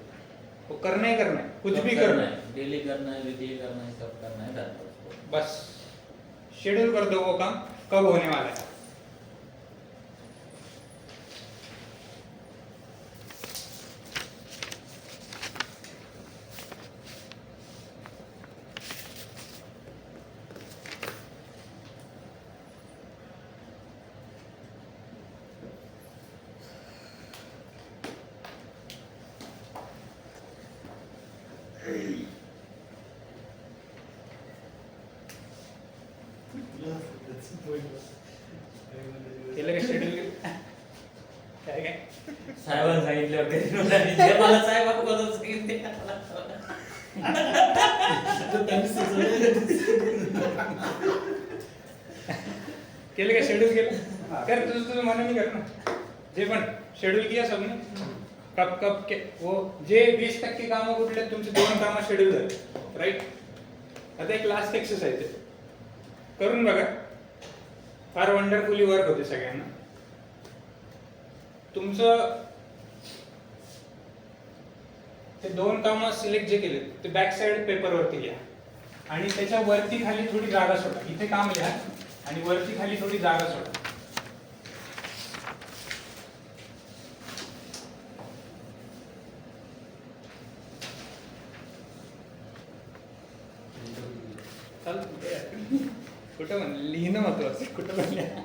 वो करना ही करना है, कुछ भी करना है, डेली करना है, वीकली करना है, सब करना है, डाल दो उसको. बस शेड्यूल कर दो वो काम कब होने वाला है। केलं का शेड्यूल? काय काय साहेबांनी सांगितल्यावर कधी मला नाही. जे मला साहेबांकडून सांगितले केलं का शेड्यूल केलं? कर तुझं मनाने कर ना, जे पण शेड्यूल किया सबने, कब कब के वो जे 20% कामं कुठले तुमचे 2 कामं शेड्यूल झाले, राईट? आता एक लास्ट एक्सरसाइज आहे, करून बघा, फार वंडरफुली वर्क होते सगळ्यांना. तुमचं ते 2 कामं सिलेक्ट जे केले ते बॅक साइड पेपरवरती लिहा आणि त्याच्या वरती खाली थोडी जागा सोडा. इथे काम लिहा आणि वरती खाली थोडी जागा सोडा. कुठं म्हण लिहिणं महत्वाचं, कुठं पण लिहा.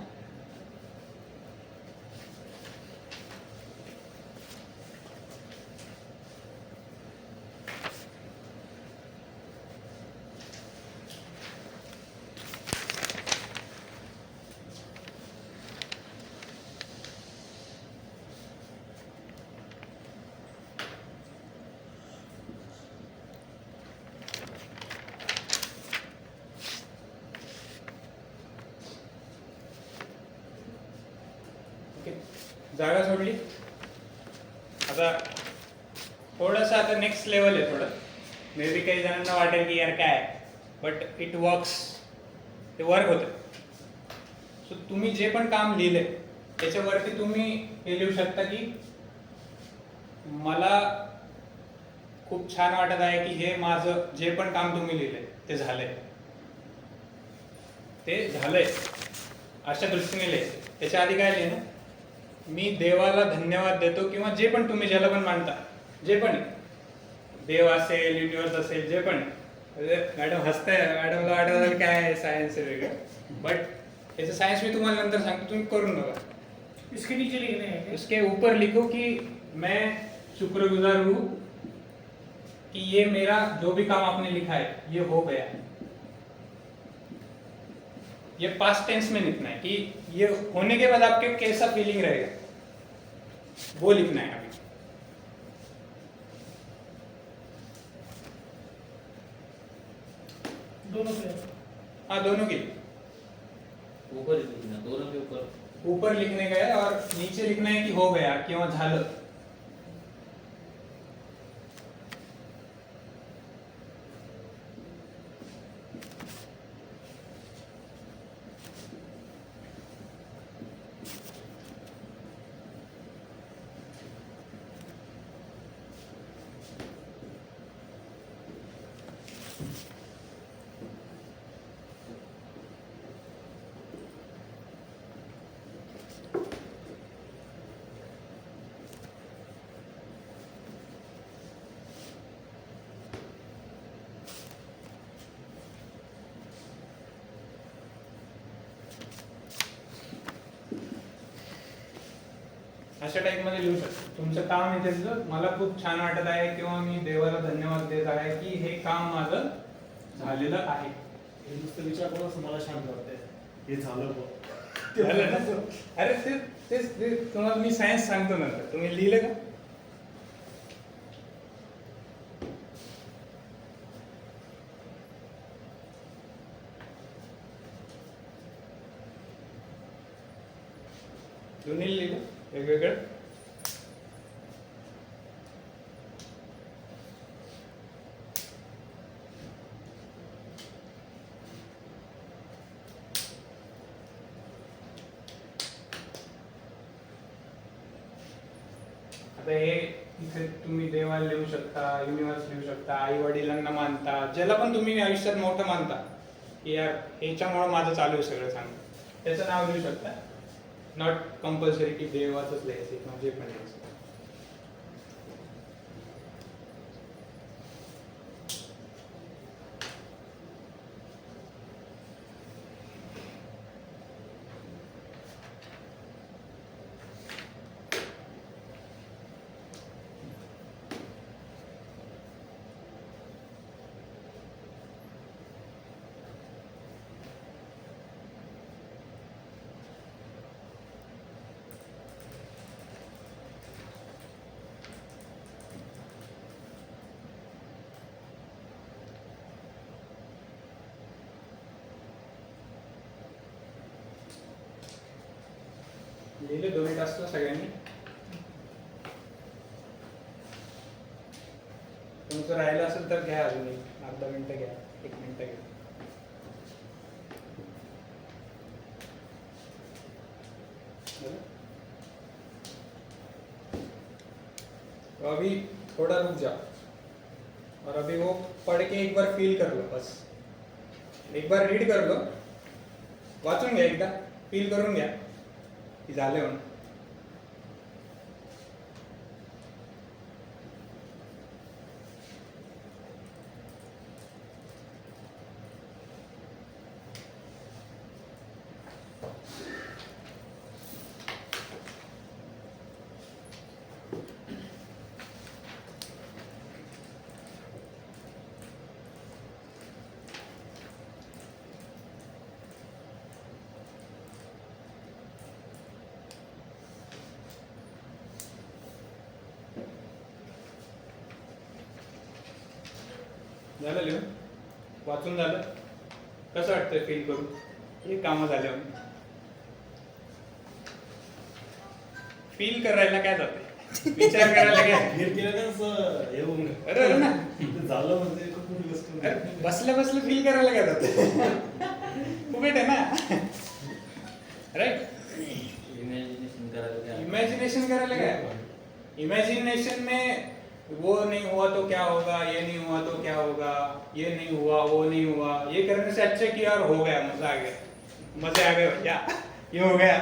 जागा सोडली. आता थोडंसं आता नेक्स्ट लेवल आहे थोडं, मे बी काही जणांना वाटेल की यार काय, बट इट वर्क्स, ते वर्क होतं. सो तुम्ही जे पण काम लिहिलंय त्याच्यावरती तुम्ही हे लिहू शकता की मला खूप छान वाटत आहे की हे माझं जे पण काम तुम्ही लिहिलंय ते झालंय, ते झालंय अशा दृष्टीने लिहायचं. त्याच्या आधी काय लिहिणं, मी देवाला धन्यवाद देतो, किंवा जे पण तुम्ही ज्याला पण मानता, जे पण देव असेल, युनिवर्स असेल, जे पण. मॅडम हसताय, मॅडमला वाटत काय सायन्स आहे वेगळं, बट याचं सायन्स मी तुम्हाला नंतर सांगतो, तुम्ही करून बघा. इसके नीचे लिखना है. इसके ऊपर लिखो कि मैं शुक्रगुजार हूँ कि ये मेरा जो भी काम आपने लिखा है ये हो गया. ये पास्ट टेंस में लिखना है कि ये होने के बाद आपके कैसा फीलिंग रहेगा, वो लिखना है अभी. दोनों पे. हाँ, दोनों की. ऊपर ही लिखना, दोनों के ऊपर. ऊपर लिखने का है और नीचे लिखना है कि हो गया किंवा झालं. अशा टाईपमध्ये लिहू शकता. तुमचं काम इथे दिलं, मला खूप छान वाटत आहे किंवा मी देवाला धन्यवाद देत आहे की हे काम माझं झालेलं आहे. हे नुसतं विचार करूनच मला शांत वाटतंय. हे झालं बुवा. झालं ना? अरे ते तुम्हाला मी सायन्स सांगतो नंतर. तुम्ही लिहिलं का? दोन्ही लिहिलं वेगवेगळं. आता हे इथे तुम्ही देवाला लिहू शकता, युनिव्हर्स लिहू शकता, आई वडिलांना मानता, ज्याला पण तुम्ही आयुष्यात मोठं मानता की यार ह्याच्यामुळं माझं चालू आहे सगळं चांगलं, त्याचं नाव लिहू शकता. नॉट कंपल्सरी की देवाचंच लिहायचं किंवा जे पण लिहायचं. लिहिले 2 तास सगळ्यांनी. तुमचं राहिलं असेल तर घ्या, अजून अर्धा मिनिटं घ्या, 1 मिनिटं घ्या. तो अभी थोड़ा रुक जाओ और अभी वो पढ़ के एक बार फील कर लो. बस एक बार रीड कर लो, वाचून घ्या, एकदा फील करून घ्या की झाले म्हणून. झालं लिहून, वाचून झालं. कसं वाटतंय फील करून? हे कामं झाल्यावर फील करायला काय जाते, विचार करायला काय? हे केल्यानंच हे होऊन गेलं. बरोबर ना? ते झालं म्हणजे खूप मोठी गोष्ट होती. अरे बसल्या बसल्या फील करायला काय जाते? खूप आहे ना, राईट? इमॅजिनेशन करायला काय? इमेजिनेशन करायला काय? इमेजिनेशन में वो नहीं हुआ तो क्या होगा, ये नहीं हुआ तो क्या होगा, ये नहीं हुआ वो नहीं हुआ, ये करने से अच्छा कि यार हो गया, मजा आ गया, मजे आ गए भैया, ये हो गया.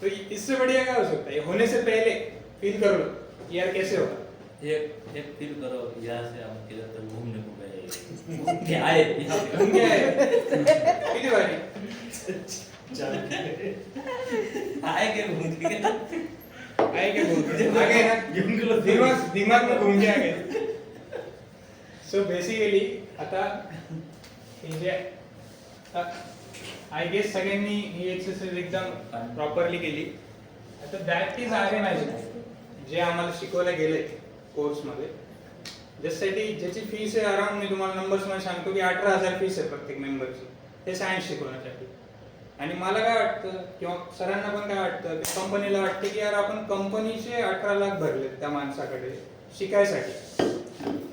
तो इससे बढ़िया क्या हो सकता है? ये होने से पहले फील कर लो कि यार कैसे होगा. एक फील करो, यहाँ से हम किधर तक घूमने को गए, घूम के आए यहाँ पे. घूम के आए कितनी बारी आए के घूम के आए क्या घूम के आ गए ना, दिमाग में घूम के आ गए. सो बेसिकली आता हे जे आय गेस सगळ्यांनी ही एक्सरसाइज एकदम प्रॉपरली केली. आता that is are an magic जे आम्हाला शिकवलं गेलंय कोर्समध्ये, ज्यासाठी ज्याची फीस आहे अराउंड, मी तुम्हाला नंबर्स मध्ये सांगतो की 18,000 फीस आहे प्रत्येक मेंबरची, हे सायन्स शिकवण्यासाठी. आणि मला काय वाटतं किंवा सरांना पण काय वाटतं, कंपनीला वाटतं की यार आपण कंपनीचे 18 लाख भरले त्या माणसाकडे शिकायसाठी,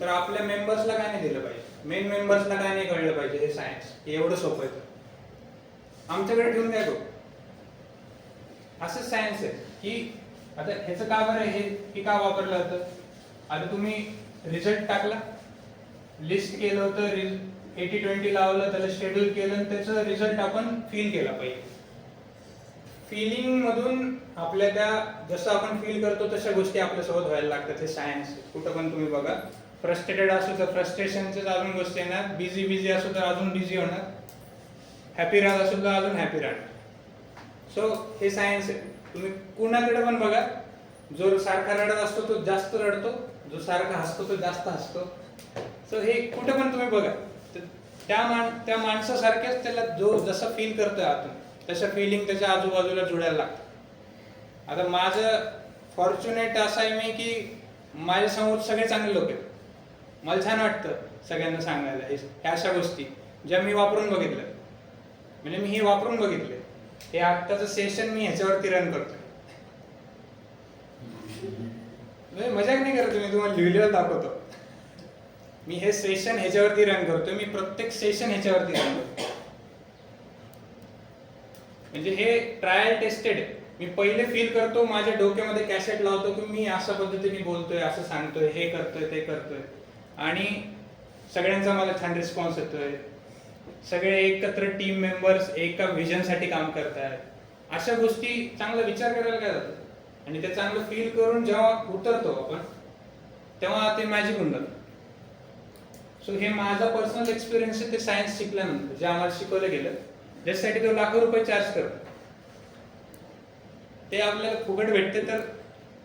तर आपल्या मेंबर्सला काय नाही दिलं पाहिजे, मेन मेंबर्सला काय नाही कळलं पाहिजे हे सायन्स, हे एवढं सोपं आहे. आमच्याकडे ठेवून काय करू? असंच सायन्स आहे की आता ह्याचं का बरं हे का वापरलं जातं? आता तुम्ही रिझल्ट टाकला, लिस्ट केलं होतं, 80-20 लावलं, त्याला शेड्यूल केलं, आणि त्याचं रिझल्ट आपण फील केला पाहिजे. फिलिंग मधून आपल्या त्या जसं आपण फील करतो तशा गोष्टी आपल्यासोबत व्हायला लागतात. हे सायन्स. कुठं पण तुम्ही बघा, फ्रस्ट्रेटेड असू तर फ्रस्ट्रेशनचेच अजून गोष्टी येणार, बिझी असू तर अजून बिझी होणार, हॅपी राहत असू तर अजून हॅपी राहणार. सो हे सायन्स आहे. तुम्ही कुणाकडे पण बघा, जो सारखा रडत असतो तो जास्त रडतो, जो सारखा हसतो तो जास्त हसतो. सो हे कुठे पण तुम्ही बघा, तर त्या माणसासारख्याच त्याला जो जसं फील करतोय आतून तशा फिलिंग त्याच्या आजूबाजूला जुळायला लागतं. आता माझं फॉर्च्युनेट असं आहे मी की माझ्या समोर सगळे चांगले लोक आहेत. मला छान वाटतं सगळ्यांना सांगायला ह्या अशा गोष्टी ज्या मी वापरून बघितल्या. म्हणजे मी हे वापरून बघितले. हे आत्ताचं सेशन मी ह्याच्यावरती रन करतोय. म्हणजे मजाक नाही करत, मी तुम्हाला लिहिलेलं दाखवतो. मी हे सेशन ह्याच्यावरती रन करतोय. मी प्रत्येक सेशन ह्याच्यावरती रन करतो. म्हणजे हे ट्रायल टेस्टेड आहे. मी पहिले फील करतो, माझ्या डोक्यामध्ये कॅसेट लावतो की मी अशा पद्धतीने बोलतोय, असं सांगतोय, हे करतोय, ते करतोय, आणि सगळ्यांचा मला छान रिस्पॉन्स येतोय. सगळे एकत्र टीम मेंबर्स एका विजनसाठी काम करतायत. अशा गोष्टी चांगला विचार करायला काय जातं, आणि ते चांगलं फील करून जेव्हा उतरतो आपण तेव्हा ते मॅजिक होऊन जातं. सो हे माझा पर्सनल एक्सपिरियन्स आहे. ते सायन्स शिकल्यानंतर जे आम्हाला शिकवलं गेलं, ज्यासाठी तो लाखो रुपये चार्ज करतो, ते आपल्याला फुकट भेटते, तर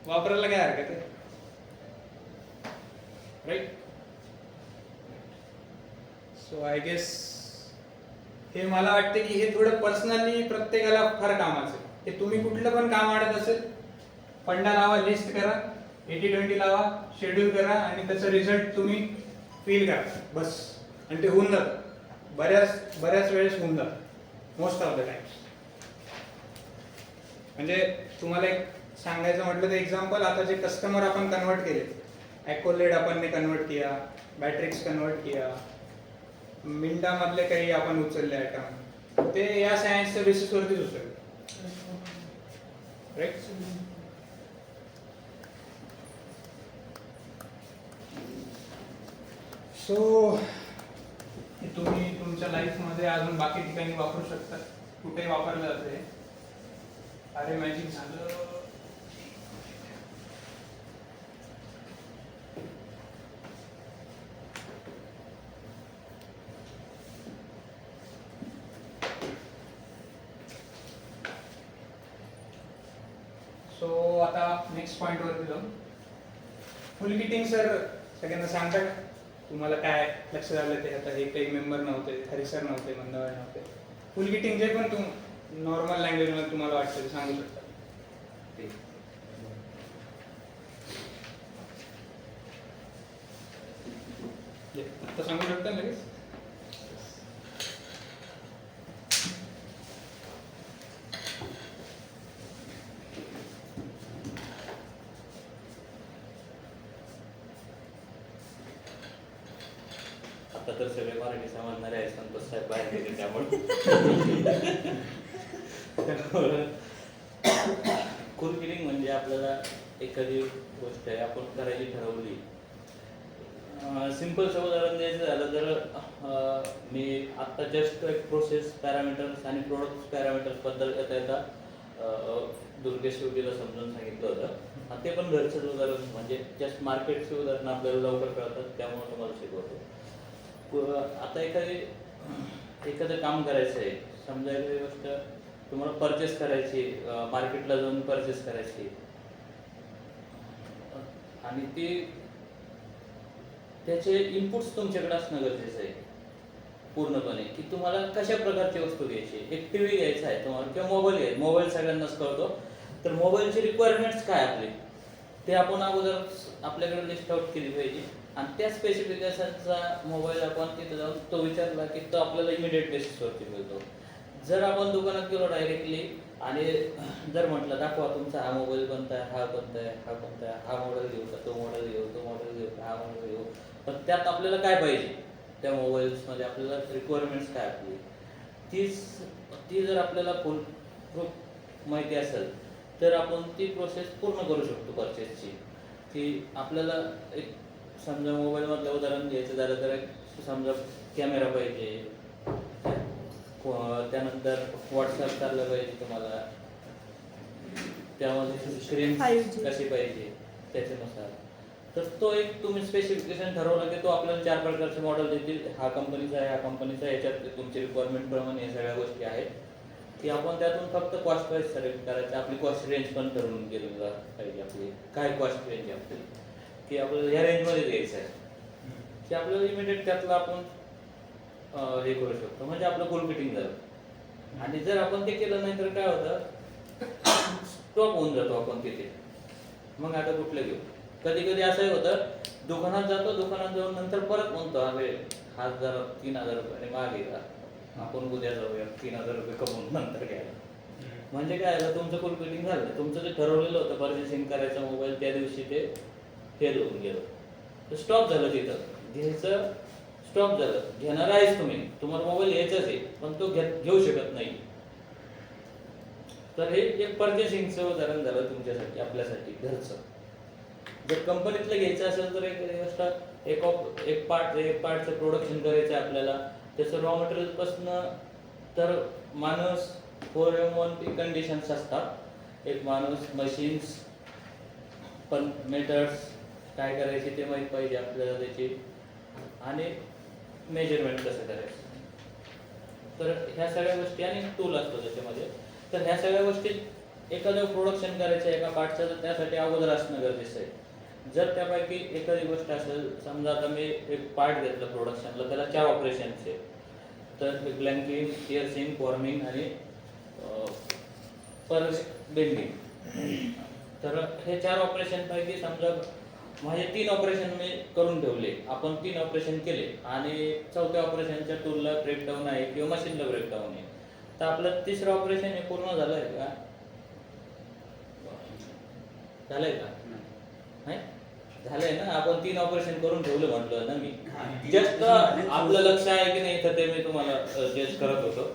वापरायला काय हरकत आहे, राईट? सो आय गेस हे मला वाटते की हे थोडं पर्सनली प्रत्येकाला फार कामाचं आहे. हे तुम्ही कुठलं पण काम वाढत असेल, फंडा लावा, लिस्ट करा, 80-20 लावा, शेड्यूल करा, आणि त्याचा रिझल्ट तुम्ही फील करा, बस. आणि ते होऊन जातं. बऱ्याच वेळेस होऊन जातं, मोस्ट ऑफ द टाइम्स. म्हणजे तुम्हाला एक सांगायचं म्हटलं तर एक्झाम्पल, आता जे कस्टमर आपण कन्वर्ट केले, ॲकोलेड आपण कन्वर्ट किया, बॅट्रिक्स कन्वर्ट किया, मिंडा मधले काही आपण उचलले आयटम, ते या सायन्सच्या बेसिसवरतीच उचलले, राईट? सो तुम्ही तुमच्या लाईफमध्ये अजून बाकी ठिकाणी वापरू शकता. कुठे वापरलं जाते? अरे मॅजिक झालं. सो आता नेक्स्ट पॉइंट वरती जाऊ. फुल किटिंग सर सगळ्यांना सांगता का? तुम्हाला काय लक्ष झालं ते? आता हे काही मेंबर नव्हते, हरी सर नव्हते, मंदवाळ नव्हते. फुल किटिंग जे पण नॉर्मल लँग्वेज मध्ये तुम्हाला वाटतं ते सांगू शकता. आता सांगू शकता लगेच? आता तर सगळे मराठी समजणारे आहेत, संतोष साहेब बाहेर गेले त्यामुळे. फुल किटिंग म्हणजे आपल्याला एखादी गोष्ट आहे आपण करायची ठरवली. सिंपल उदाहरण द्यायचं झालं तर मी आत्ता जस्ट एक प्रोसेस पॅरामीटर्स आणि प्रोडक्ट पॅरामीटर्स बद्दल येता दुर्गेश शेवटीला समजून सांगितलं होतं. ते पण घरचंच उदाहरण, म्हणजे जस्ट मार्केटचे उदाहरण आपल्याला लवकर कळतात, त्यामुळे तुम्हाला शिकवतो. आता एखादं काम करायचं आहे, समजा एखादी गोष्ट तुम्हाला परचेस करायची, मार्केटला जाऊन परचेस करायची, आणि ती त्याचे इनपुट्स तुमच्याकडे असणं गरजेचं आहे पूर्णपणे, की तुम्हाला कशा प्रकारची वस्तू घ्यायची. एक टीव्ही घ्यायचा आहे तुम्हाला, किंवा मोबाईल घ्यायचा. मोबाईल सगळ्यांनाच कळतो, तर मोबाईलची रिक्वायरमेंट्स काय आपली ते आपण अगोदर आपल्याकडे लिस्ट आउट केली पाहिजे. आणि त्या स्पेसिफिकेशनचा मोबाईल आपण तिथे जाऊन तो विचारला की तो आपल्याला इमिडिएट बेसिसवरती मिळतो. जर आपण दुकानात गेलो डायरेक्टली आणि जर म्हटलं दाखवा तुमचा हा मोबाईल कोणता आहे, हा कोणता आहे, हा कोणता आहे, हा मॉडेल घेऊ का, तो मॉडेल घेऊ, तो मॉडेल घेऊ, हा मॉडेल घेऊ, पण त्यात आपल्याला काय पाहिजे, त्या मोबाईल्समध्ये आपल्याला रिक्वायरमेंट्स काय आपली, ती जर आपल्याला फुल प्रूफ माहिती असेल तर आपण ती प्रोसेस पूर्ण करू शकतो परचेसची. की आपल्याला एक समजा मोबाईलमधलं उदाहरण घ्यायचं झालं तर समजा कॅमेरा पाहिजे, त्यानंतर व्हॉट्सअप चाललं पाहिजे तुम्हाला, त्यामध्ये स्क्रीन कशी पाहिजे त्याच्यानुसार. तर तो एक तुम्ही स्पेसिफिकेशन ठरवलं की तो आपल्याला 4 प्रकारचे मॉडेल देतील. हा कंपनीचा आहे, हा कंपनीचा आहे, याच्यात तुमची रिक्वायरमेंट प्रमाणे या सगळ्या गोष्टी आहेत. की आपण त्यातून फक्त कॉस्ट वाईज सिलेक्ट करायचं. आपली कॉस्ट रेंज पण ठरवून गेलेलं पाहिजे. आपली काय कॉस्ट रेंज आहे आपली, की आपल्याला ह्या रेंजमध्ये द्यायचं आहे, की आपल्याला इमिडिएट त्यातलं आपण हे करू शकतो. म्हणजे आपलं फुल फिटिंग झालं. आणि जर आपण ते केलं नाही तर काय होतं, स्टॉप होऊन जातो आपण तिथे. मग आता कुठलं घेऊ. कधी कधी असंही होतं, दुकानात जातो, दुकानात जाऊन नंतर परत म्हणतो अरे हा जरा 3,000 रुपयाने मागे का, आपण उद्या जाऊया 3,000 रुपये कमवून नंतर घ्यायला. म्हणजे काय झालं, तुमचं फुल फिटिंग झालं. तुमचं जे ठरवलेलं होतं परचेसिंग करायचा मोबाईल, त्या दिवशी ते फेल होऊन गेलं. तर स्टॉप झालं तिथं. घ्यायचं स्टॉप झालं. घेणार आहेच तुम्ही, तुम्हाला मोबाईल घ्यायचाच आहे, पण तो घेऊ शकत नाही. तर हे एक परचेसिंगचं उदाहरण झालं तुमच्यासाठी, आपल्यासाठी घरचं. जर कंपनीतलं घ्यायचं असेल तर एक पार्टचं प्रोडक्शन करायचं आहे आपल्याला. त्याचं रॉ मटेरियलपासून तर माणूस 4M1 कंडिशन्स असतात. एक माणूस, मशीन्स, पण मेथड्स काय करायचे ते माहीत पाहिजे आपल्याला त्याची, आणि मेजरमेंट कसं करायचं. तर ह्या सगळ्या गोष्टी, आणि टूल असतो त्याच्यामध्ये. तर ह्या सगळ्या गोष्टी एखादं प्रोडक्शन करायचं एका पार्टचं, तर त्यासाठी अगोदर असणं गरजेचं आहे. जर त्यापैकी एखादी गोष्ट असेल, समजा आता मी एक पार्ट घेतलं प्रोडक्शनला, त्याला 4 ऑपरेशन्स आहे. तर ब्लँकिंग, पिअर्सिंग, फॉर्मिंग आणि बेंडिंग. तर हे 4 ऑपरेशन पैकी समजा माझे 3 ऑपरेशन मी करून ठेवले, आपण 3 ऑपरेशन केले, आणि 4थ्या ऑपरेशनच्या टूलला ब्रेकडाऊन आहे किंवा मशीनला ब्रेकडाऊन आहे, तर आपलं 3रं ऑपरेशन हे पूर्ण झालंय का? झालंय का? नाही झालंय ना. आपण 3 ऑपरेशन करून ठेवलं म्हटलं ना मी. जस्ट आपलं लक्ष आहे की नाही तर ते मी तुम्हाला जज करत होतो.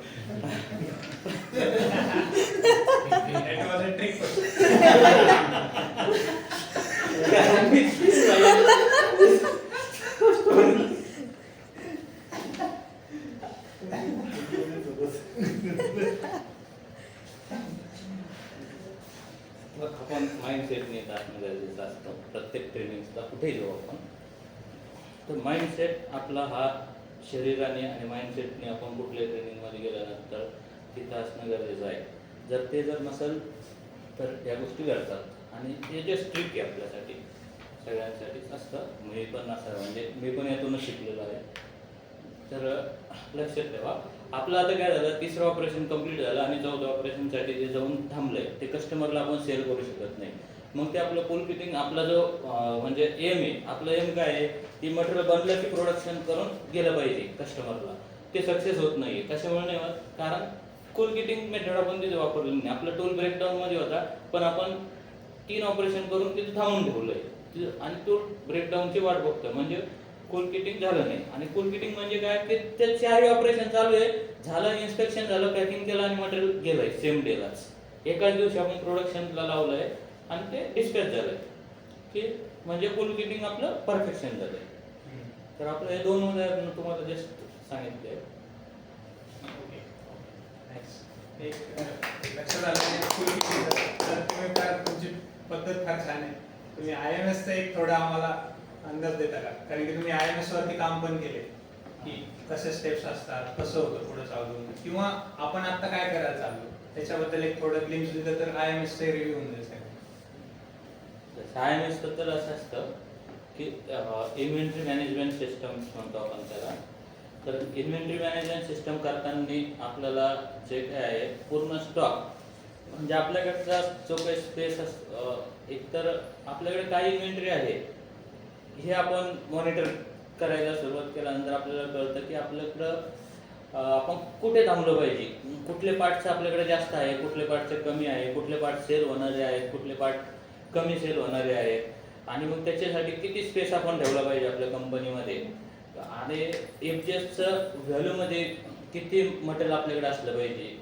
आपण माइंडसेटने असणं गरजेचं असतं प्रत्येक ट्रेनिंगला, कुठेही जाऊ आपण. तर माइंडसेट आपला हा शरीराने आणि माइंडसेटने आपण कुठल्याही ट्रेनिंगमध्ये गेल्यानंतर तिथं असणं गरजेचं आहे. जर नसेल तर या गोष्टी घडतात. आणि हे जे स्ट्रिक आहे आपल्यासाठी सगळ्यांसाठीच असतं. मी पण असं, म्हणजे मी पण यातूनच शिकलेलो आहे. तर लक्षात ठेवा, आपलं आता काय झालं, 3रं ऑपरेशन कंप्लीट झालं आणि 4थ्या ऑपरेशनसाठी जे जाऊन थांबलंय ते कस्टमरला आपण सेल करू शकत नाही. मग ते आपलं फुल फिटिंग, आपला जो म्हणजे एम आहे, आपलं एम काय आहे, ती मटेरियल बनलं की प्रोडक्शन करून गेलं पाहिजे कस्टमरला. ते सक्सेस होत नाही. कशामुळे नाही होत? कारण फुल फिटिंग मेथड आपण तिथे वापरली नाही. आपला टूल ब्रेकडाऊनमध्ये होता, पण आपण 3 ऑपरेशन करून तिथे थांबून ठेवलंय आणि टूल ब्रेकडाऊनची वाट बघतोय. म्हणजे फुल किटिंग झालं नाही. आणि फुल किटिंग म्हणजे काय, की ते 4 ऑपरेशन चालू आहे, झालं, इन्स्पेक्शन झालं, पॅकिंग केलं आणि मटेरियल गेलंय सेम डेलाच. एकाच दिवशी आपण प्रोडक्शनला लावलंय आणि ते डिस्पॅच झालंय, की म्हणजे फुल किटिंग आपलं परफेक्शन झालंय. तर आपलं हे 2 उदाहरण तुम्हाला जस्ट सांगितले. लक्षात आलं फुल फिटिंग. तर तुम्ही तुमची पद्धत फार छान आहे. तुम्ही IMSचा एक थोडा आम्हाला अंदाज देता का? कारण की तुम्ही IMS वरती काम पण केले, की कसे स्टेप्स असतात, कसं होतं पुढे चालून, किंवा आपण आता काय करायला चाललो त्याच्याबद्दल एक थोडं ग्लिम्स दिलं तर IMSचा रिव्ह्यू होऊन जाईल. IMS बद्दल असं असतं की इन्व्हेंटरी मॅनेजमेंट सिस्टम म्हणतो आपण त्याला. तर इन्व्हेंटरी मॅनेजमेंट सिस्टम करताना आपल्याला जे काय आहे पूर्ण स्टॉक, म्हणजे आपल्याकडचा जो काही स्पेस एकतर आपल्याकडे काय इन्व्हेंटरी आहे हे आपण मॉनिटर करायला सुरुवात केल्यानंतर आपल्याला कळतं की आपल्याकडं आपण कुठे थांबलं पाहिजे, कुठले पार्ट्स आपल्याकडे जास्त आहे, कुठले पार्टचे कमी आहे, कुठले पार्ट सेल होणारे आहेत, कुठले पार्ट कमी सेल होणारे आहेत, आणि मग त्याच्यासाठी किती स्पेस आपण ठेवला पाहिजे आपल्या कंपनीमध्ये, आणि एफजीएसचं व्हॅल्यूमध्ये किती मटेरियल आपल्याकडे असलं पाहिजे,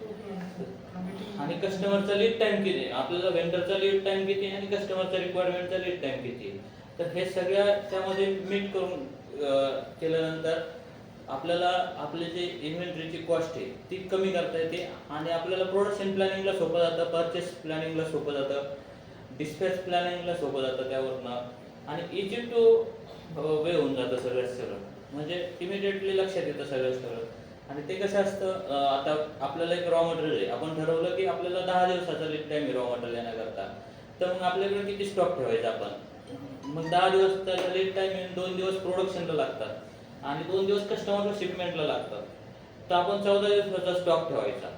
आणि कस्टमरचा लीड टाइम किती, आपल्याला वेंडरचा लीड टाइम किती आणि कस्टमरचा रिक्वायरमेंटचा लीड टाइम किती. तर हे सगळ्या त्यामध्ये मीट करून केल्यानंतर आपल्याला आपले जे इन्व्हेंटरीची कॉस्ट आहे ती कमी करता येते, आणि आपल्याला प्रोडक्शन प्लॅनिंगला सोपं जातं, परचेस प्लॅनिंगला सोपं जातं, डिस्पॅच प्लॅनिंगला सोपं जातं त्यावरनं, आणि इझी टू वे होऊन जातं सगळं. म्हणजे इमिडिएटली लक्षात येतं सगळं. आणि ते कसं असतं आता आपल्याला एक रॉ मटेरियल आहे, आपण ठरवलं की आपल्याला 10 दिवसाचा लीड टाईम आहे रॉ मटेरियल येण्याकरता, तर मग आपल्याकडे किती स्टॉक ठेवायचा आपण? मग 10 दिवस त्याला लीड टाईम आहे, 2 दिवस प्रोडक्शनला लागतात आणि 2 दिवस कस्टमरला शिपमेंटला लागतात, तर आपण 14 दिवसाचा स्टॉक ठेवायचा.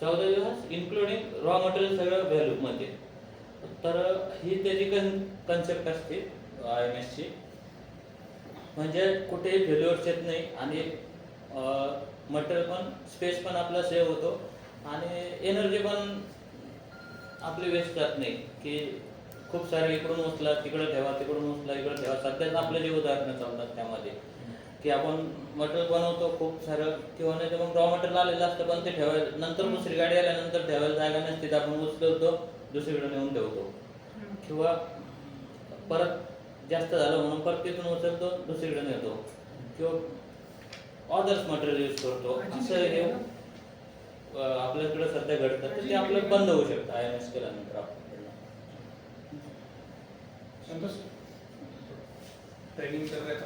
14 दिवस इन्क्लुडिंग रॉ मटेरियल सगळं व्हॅल्यूमध्ये. तर ही त्याची कन्सेप्ट असते IMS ची, म्हणजे कुठेही फेल्युअर्स येत नाही आणि मटेरियल पण स्पेस पण आपला सेव्ह होतो आणि एनर्जी पण आपली वेस्ट जात नाही की खूप सारे इकडून उचला तिकडे ठेवा, तिकडून उचला इकडे ठेवा. सध्याच आपले जे उदाहरणं चालतात त्यामध्ये की आपण मटेरियल बनवतो खूप सारं, किंवा नाही तर मग रॉ मटेरियल आलेलं असतं पण ते ठेवायला नंतर दुसरी गाडी आल्यानंतर ठेवायला जागा नसते, तर आपण उचलवतो दुसरीकडे नेऊन ठेवतो, किंवा परत जास्त झालं म्हणून परत तिथून उचलतो दुसरीकडे नेतो, किंवा ऑदर्स मटेरियल यूज करतो. असं हे आपल्याकडे सध्या घडतं, तर ते आपलं बंद होऊ शकतं IMS केल्यानंतर आपल्याकडनं. संतोष ट्रेनिंग करायचं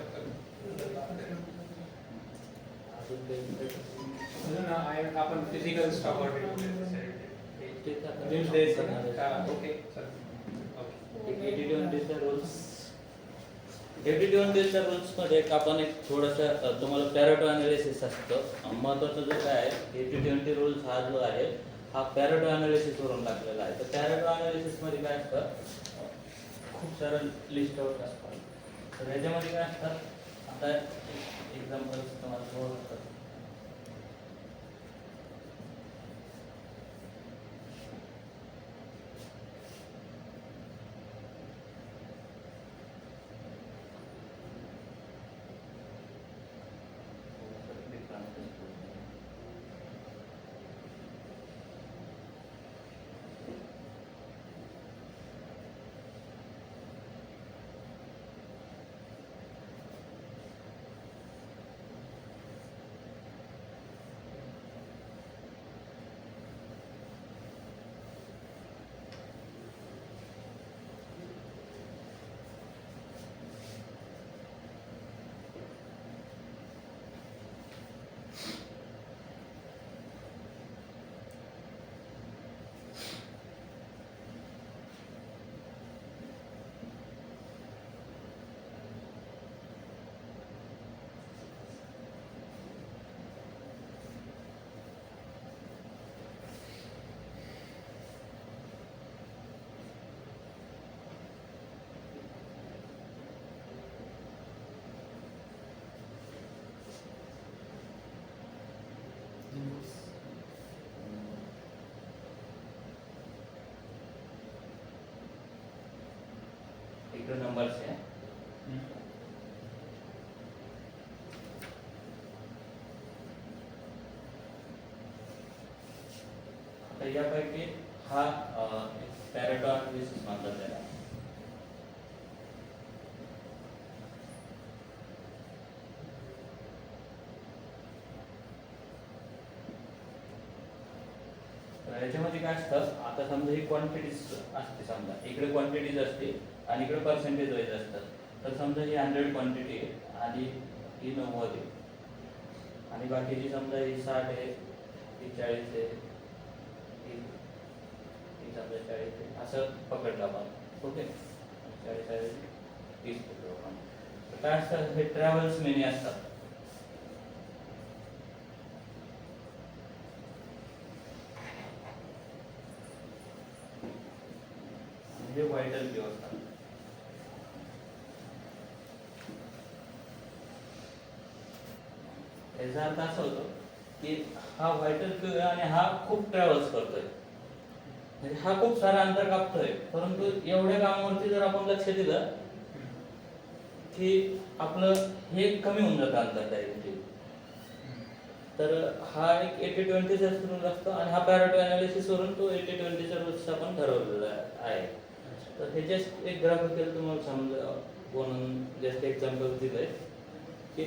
अजून आपण फिजिकल स्टॉक ऑर्डर ओके एटीट्यूडचा रूल्समध्ये आपण एक थोडंसं तुम्हाला पॅरेटो अनालिसिस असतं. महत्त्वाचं जो काय आहे 80-20 रूल्स हा जो आहे हा पॅरेटो अनालिसिसवरून लागलेला आहे. तर पॅरेटो अनालिसिसमध्ये काय असतं, खूप सारं लिस्ट आउट असतात. तर ह्याच्यामध्ये काय असतात, आता एक्झाम्पल तुम्हाला समोर असतात. इकडे नंबर्स आहे. आता यापैकी हा पॅरेटो अनालिसिस म्हणतात त्याला. याच्यामध्ये काय असतं, आता समजा ही क्वांटिटीज असते, समजा इकडे क्वांटिटीज असते आणि इकडे पर्सेंटेज वाईज असतात. तर समजा ही 100 क्वांटिटी आहे आणि ही 90 आहे आणि बाकीची समजा ही 60 आहे, ही 40 आहे, ही समजा 40 आहे, असं पकडलं आपण. ओके, 40 आहे 30 पकडलो आपण. तर काय असतं, हे ट्रॅव्हल्स मेनी असतात. हे व्हायटल क्यू असतात. याचा अर्थ असा होतो की हा व्हायटल क्यू आहे आणि हा खूप ट्रॅव्हल्स करतोय, म्हणजे हा खूप सारा अंतर कापतोय, परंतु एवढ्या कामावरती जर आपण लक्ष दिलं की आपलं हे कमी होऊन जातं अंतर डायरेक्टली. तर हा एक 80-20 रूल असतो आणि हा पॅरेटो अनालिसिस वरून तो 80-20 रूल्स आपण ठरवलेला आहे. तर हे जस्ट एक ग्राफिकल तुम्हाला समजा म्हणून जस्ट एक्झाम्पल दिलंय की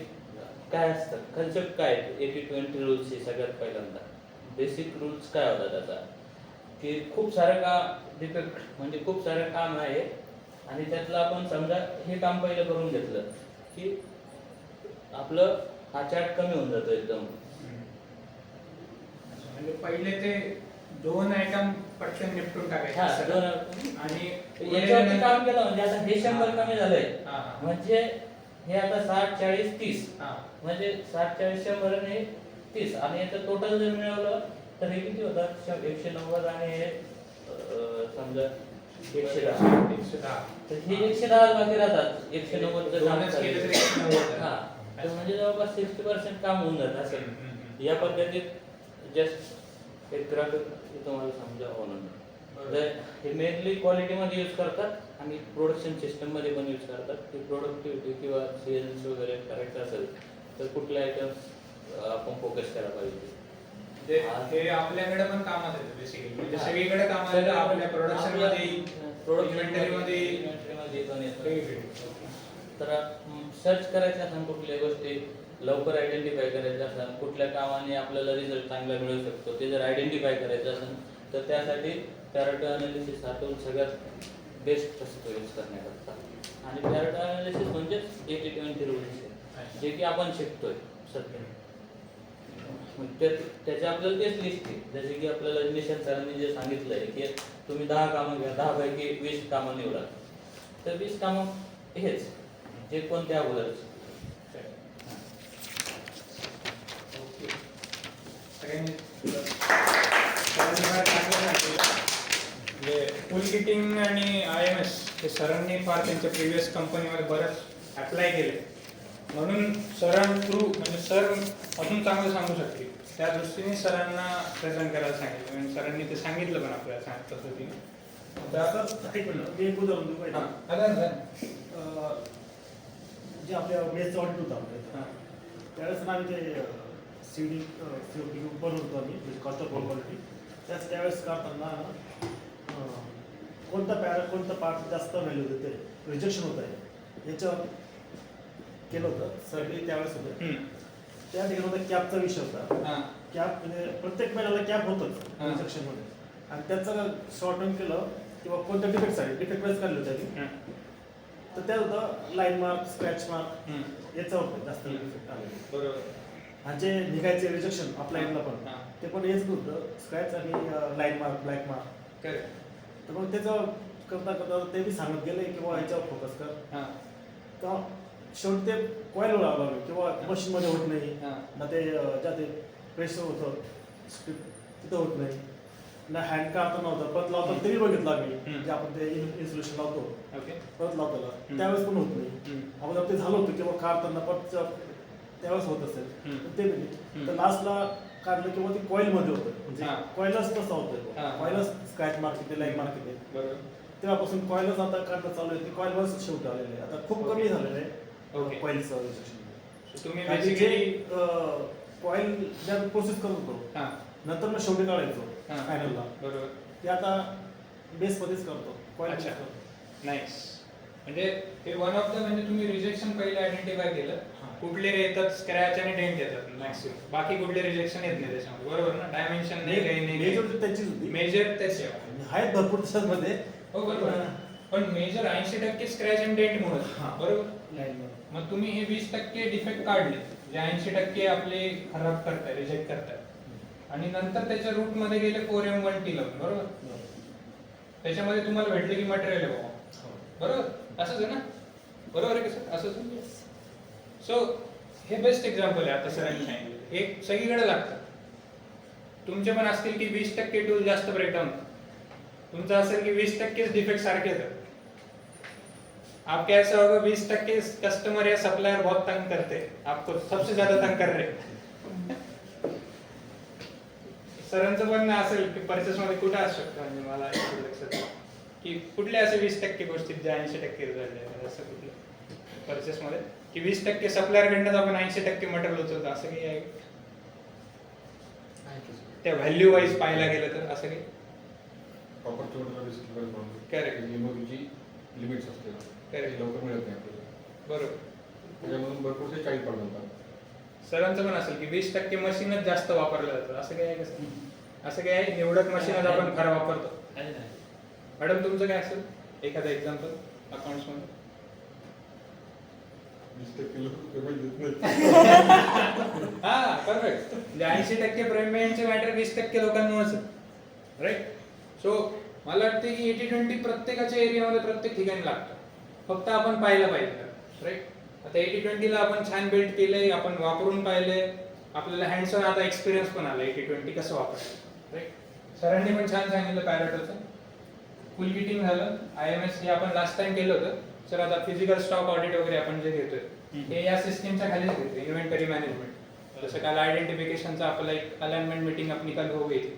काय असतं, कन्सेप्ट काय 80-20 रूल्स. हे सगळ्यात पहिल्यांदा बेसिक रूल्स काय होता त्याचा, की खूप सारं काम डिफेक्ट म्हणजे खूप सारं काम आहे आणि त्यातलं आपण समजा हे काम पहिलं करून घेतलं की आपलं हा चार्ट कमी होऊन जातो एकदम. म्हणजे पहिले ते 2 आयटम पटकन निपटून टाकायचे हा सरळ. दोन आणि याच्यावरती काम केलं म्हणजे आता हे 100 कमी झालंय. हा, हा. म्हणजे हे आता 60 40 30 हा. म्हणजे 60 40 100 आणि 30 आणि याचं टोटल जर मिळवलं तर हे किती होतात 190 आणि हे समजा 110. 110. तर हे 110 बाकी राहतात 190 चं काम दोनच केले तरी चालू. 190. हा तर म्हणजे जवळपास 60% काम होऊन जातं असं. या पद्धतीत जस्ट एक ग्राफिक तुम्हाला समजावं म्हणून तर हे मेनली क्वालिटीमध्ये यूज करतात आणि प्रोडक्शन सिस्टममध्ये पण यूज करतात की प्रोडक्टिव्हिटी किंवा सेल्स वगैरे करायचं असेल तर कुठल्या आयटम्स आपण फोकस करायला पाहिजे. हे आपल्याकडे पण कामात येतं बेसिकली म्हणजे हा. सगळीकडे कामात येतं आपल्या प्रोडक्शन मध्ये प्रोडक्शन इन्व्हेंटरी पण येतं. मध्ये तर सर्च करायचं असेल कुठल्या गोष्टी लवकर आयडेंटिफाय करायचं असेल कुठल्या कामाने आपल्याला रिझल्ट चांगला मिळू शकतो ते जर आयडेंटिफाय करायचं असेल तर त्यासाठी पॅरेटो अनालिसिस हा टूल सगळ्यात बेस्ट असतो यूज करण्याकरता. आणि पॅरेटो अनालिसिस म्हणजेच 80-20 रूल्स आहे जे की आपण शिकतोय सध्या. त्याचे आपल्याला तेच लिस्ट आहे जसे की आपल्याला निशांत सरांनी जे सांगितलंय की तुम्ही 10 कामं घ्या 10 पैकी 20 कामं निवडा तर 20 कामं हेच जे कोणत्या अगोदरच. फुल किटिंग आणि IMS हे सरांनी फार त्यांच्या प्रिव्हियस कंपनीमध्ये बरंच अप्लाय केले म्हणून सरां थ्रू म्हणजे सर अजून चांगलं सांगू शकतील त्या दृष्टीने सरांना प्रेझेंट करायला सांगितलं म्हणजे सरांनी ते सांगितलं पण आपल्याला चांगल्या पद्धतीने. आता एक मिनिट, मी एक उदाहरण देऊ का इथे? जे आपल्या मेसचं ऑडिट होतं आपल्या इथं. त्यावेळेस ना आम्ही ते सीडी बनवत होतो आम्ही म्हणजे कॉस्ट ऑफ क्वालिटी त्यावेळेस करताना कोणता पार्ट जास्त व्हॅल्यू देते रिजेक्शन होत आहे याच्यावर केलं होतं सर्वे त्यावेळेस होतं. त्या ठिकाणी कॅपचा विषय होता. कॅप म्हणजे प्रत्येक महिन्याला कॅप होतच रिजेक्शनमध्ये आणि त्याचं शॉर्ट टर्म केलं किंवा कोणत्या डिफेक्ट आहे डिफेक्ट वेळेस काढले होते तर त्यात होतं लाईन मार्क स्क्रॅच मार्क याचं होतं जास्त डिफेक्ट आले. बरोबर. आणि जे निघायचे रिजेक्शन अपलाईनला पण ते पण हेच होतं स्क्रॅच आणि लाईन मार्क ब्लॅक मार्क. तर मग त्याचं करता करता ते बी सांगत गेले किंवा ह्याच्यावर फोकस कर तर शेवटी ते कॉईलवर लावलं किंवा मशीनमध्ये होत नाही ना ते ज्या ते प्रेशर होतं तिथं होत नाही ना हँड काढता नव्हतं परत लावताना तरी बघितलं आम्ही जे आपण ते इन्सुलेशन लावतो परत लावताना त्यावेळेस पण होत नाही. अगोदर ते झालं होतं किंवा काढताना परत त्यावेळेस होत असेल ते तर लास्टला काढलं किंवा ते कॉईलमध्ये होतं म्हणजे कॉईलच तसं होतं कॉईलच स्क्रॅच मार्क येते लाईन मार्क येते तेव्हापासून कॉईलच आता काढणं चालू आहे ते कॉईलवरच शेवटी आलेलं आहे आता खूप कमी झालेलं आहे कॉईलचं रिजेक्शन. तुम्ही म्हणजे बेसिकली कॉईल ज्या प्रोसेस करत होतो नंतर मग शेवटी काढायचो फायनलला बरोबर ते आता बेसमध्येच करतो कॉईल. अच्छा नाईस. म्हणजे हे वन ऑफ द म्हणजे तुम्ही रिजेक्शन पहिले आयडेंटिफाय केलं कुठले येतात स्क्रॅच आणि डेंट येतात मॅक्सिमम बाकी कुठले रिजेक्शन येत नाही त्याच्यामध्ये बरोबर ना डायमेन्शन नाही काही नाही मेजर त्याचीच होती मेजर त्याचे आहेत भरपूर त्याच्यामध्ये हो बरोबर पण मेजर 80% स्क्रॅच अँड डेंट मुळे बरोबर. मग तुम्ही हे 20% डिफेक्ट काढले जे 80% आपले खराब करताय रिजेक्ट करताय आणि नंतर त्याच्या रूट मध्ये गेले 4M1T लावून बरोबर. त्याच्यामध्ये तुम्हाला भेटले की मटेरियल आहे बाबा बरोबर असंच आहे ना बरोबर आहे कसं असंच. सो हे बेस्ट एक्झाम्पल आहे आता सरांनी सांगितलं हे सगळीकडे लागतं. तुमचे पण असतील की 20% टूल जास्त ब्रेकडाऊन तुमचं असेल की 20% डिफेक्ट सारखे येतात. आपके ऐसा होगा 20% कस्टमर या सप्लायर बहुत तंग करते आपको सबसे ज्यादा तंग कर रहे. सरांचं पण असेल की परचेस मध्ये कुठे असू शकतं म्हणजे मला लक्षात की कुठले असे 20% गोष्टी ज्या 80% रिझल्ट आहे असं कुठलं परचेस मध्ये की 20% सप्लायर कडनं आपण 80% मटेरियल उचलतो असं काही आहे त्या व्हॅल्यू वाईज पाहायला गेलं तर असं काही करेक्ट लिमिट्स असते करेक्ट लवकर मिळत नाही आपल्याला बरोबर. त्याच्यामधून भरपूरसे चाळीस पडतात. सरांचं पण असेल की 20% मशीनच जास्त वापरलं जातं असं काय आहे कसं असं काय आहे निवडक मशीनच आपण फार वापरतो. मॅडम तुमचं काय असेल एखादं एक्झाम्पल अकाउंट्स मध्ये 20% लोक पेमेंट देत नाही. हा परफेक्ट. म्हणजे 80% पेमेंटचे मॅटर 20% लोकांमुळेच राईट. सो मला वाटतं की 80-20 प्रत्येकाच्या एरियामध्ये प्रत्येक ठिकाणी लागतं, फक्त आपण पाहिलं पाहिजे राईट. आता 80-20ला आपण छान बिल्ड केलंय, आपण वापरून पाहिलंय, आपल्याला हँड्स ऑन आता एक्सपिरियन्स पण आला 80-20 कसं वापरायचं राईट. सरांनी पण छान सांगितलं पॅरेटोचं. फुल किटिंग झालं, IMS हे आपण लास्ट टाइम केलं होतं. सर आता फिजिकल स्टॉक ऑडिट वगैरे आपण जे घेतोय हे या सिस्टमच्या खालीच घेतोय, इन्व्हेंटरी मॅनेजमेंट. जैसे कल आइडेंटिफिकेशन का अपना एक अलाइनमेंट मीटिंग अपनी कल हो गई थी,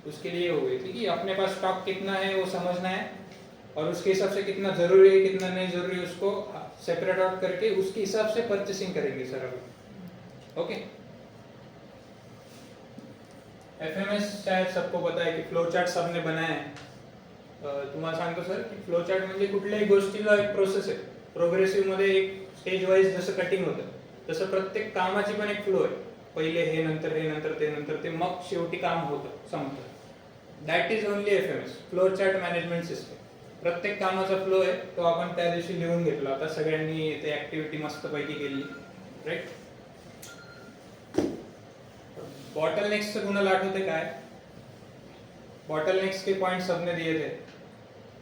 उसके लिए हो गई थी कि अपने पास स्टॉक कितना है वो समझना है और उसके हिसाब से कितना जरूरी है कितना नहीं जरूरी है उसको सेपरेट आउट करके उसके हिसाब से परचेसिंग करेंगे सर अभी. ओके. FMS शायद सबको पता है कि फ्लो चार्ट सबने बनाया है. तुम्हाला सांगतो सर की फ्लो चार्ट म्हणजे कुठल्याही गोष्टीला एक प्रोसेस आहे. प्रोग्रेसिव्ह मध्ये एक स्टेज वाईज जसं कटिंग होतं तसं प्रत्येक कामाची पण एक फ्लो आहे. पहिले हे नंतर ते नंतर ते मग शेवटी काम होतं संपतं. That is only FMS, flow chart management system. प्रत्येक कामाचा फ्लो आहे तो आपण त्या दिवशी लिहून घेतला. आता सगळ्यांनी ते ऍक्टिव्हिटी मस्तपैकी केली राईट. बॉटलनेक्सचं कुणाला आठवते काय? बॉटलनेक्स के पॉइंट सबने दिए थे,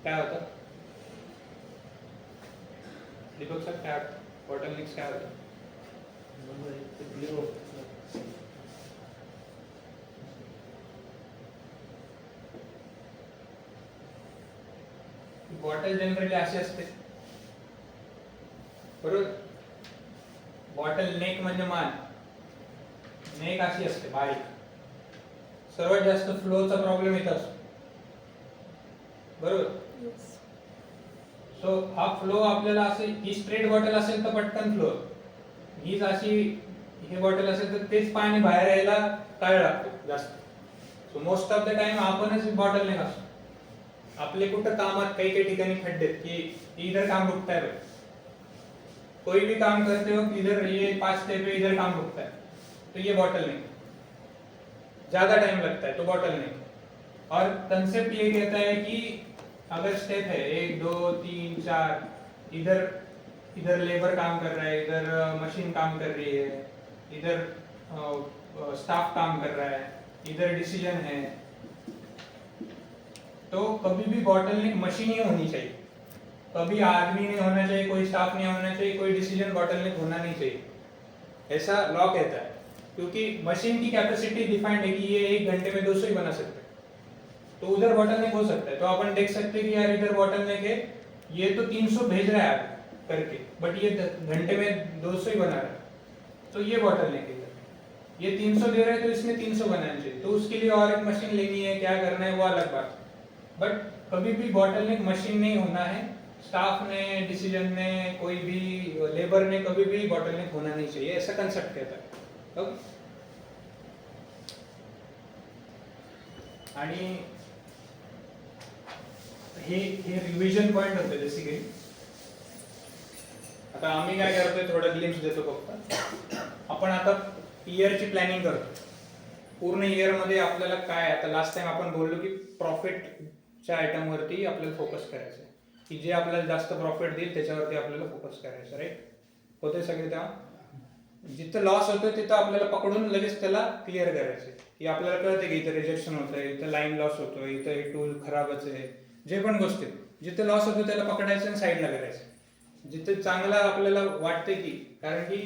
क्या होता? दीपक सर क्या बॉटलनेक्स क्या होता? बॉटल जनरली अशी असते बरोबर. बॉटल नेक म्हणजे मान, नेक अशी असते बारीक. सर्वात जास्त फ्लोचा प्रॉब्लेम येत असतो बरोबर. सो हा फ्लो आपल्याला असे ही स्ट्रेट बॉटल असेल तर पटकन फ्लो, हीच अशी हे बॉटल असेल तर तेच पाणी बाहेर यायला काळ लागतो जास्त. So most of the time आपणच बॉटल नेक असतो. आपले कुठं कामात काही काही ठिकाणी खड्डेत की इधर काम रुकता है, कोई भी काम करते हो इधर ये 5 स्टेप है इधर काम रुकता है तो ये बॉटल नेक, ज्यादा टाइम लगता है तो बॉटल नेक. और कंसेप्ट ये कहता है कि अगर स्टेप है 1 2 3 4, इधर लेबर काम कर रहा है, इधर मशीन काम कर रही है, इधर स्टाफ काम कर रहा है, इधर डिसीजन है, तो कभी भी बॉटलनेक मशीन ही होनी चाहिए. कभी आदमी नहीं होना चाहिए, कोई स्टाफ नहीं होना चाहिए, कोई डिसीजन बॉटलनेक होना नहीं चाहिए, ऐसा लॉ कहता है. क्योंकि मशीन की कैपेसिटी डिफाइंड है कि ये 1 घंटे में 200 ही बना सकते हैं, तो उधर बॉटलनेक हो सकता है. तो अपन देख सकते हैं कि यार इधर बॉटलनेक है, ये तो 300 भेज रहा है करके, बट ये घंटे में 200 ही बना रहा है, तो ये बॉटलनेक है. ये 300 दे रहे हैं तो इसमें 300 बनाना चाहिए, तो उसके लिए और एक मशीन लेनी है, क्या करना है वो अलग बात. बट कभी भी बॉटलनेक मशीन नहीं होना है, स्टाफ ने, डिसीजन ने, कोई भी लेबर ने कभी भी बॉटलनेक होना नहीं चाहिए, ऐसा कंसेप्ट कहता है. ओके. आणि हे रिव्हिजन पॉइंट होते बेसिकली. आता आम्ही काय करतोय थोडं ग्लिम्स देतो फक्त. आपण आता इयरची प्लॅनिंग करतो. पूर्ण इयर मध्ये आपल्याला काय, आता लास्ट टाइम आपण बोललो की प्रॉफिटच्या आयटम वरती आपल्याला फोकस करायचं, की जे आपल्याला जास्त प्रॉफिट देईल त्याच्यावरती आपल्याला फोकस करायचं राईट. होते सगळे तेव्हा जिथं लॉस होतोय तिथं आपल्याला पकडून लगेच त्याला क्लिअर करायचं, की आपल्याला कळते की इथं रिजेक्शन होतंय, इथं लाईन लॉस होतोय, इथं हे टूल खराबच आहे, जे पण गोष्टी जिथे लॉस होतो त्याला पकडायचं आणि साईडला करायचं. जिथे चांगला आपल्याला वाटते की, कारण की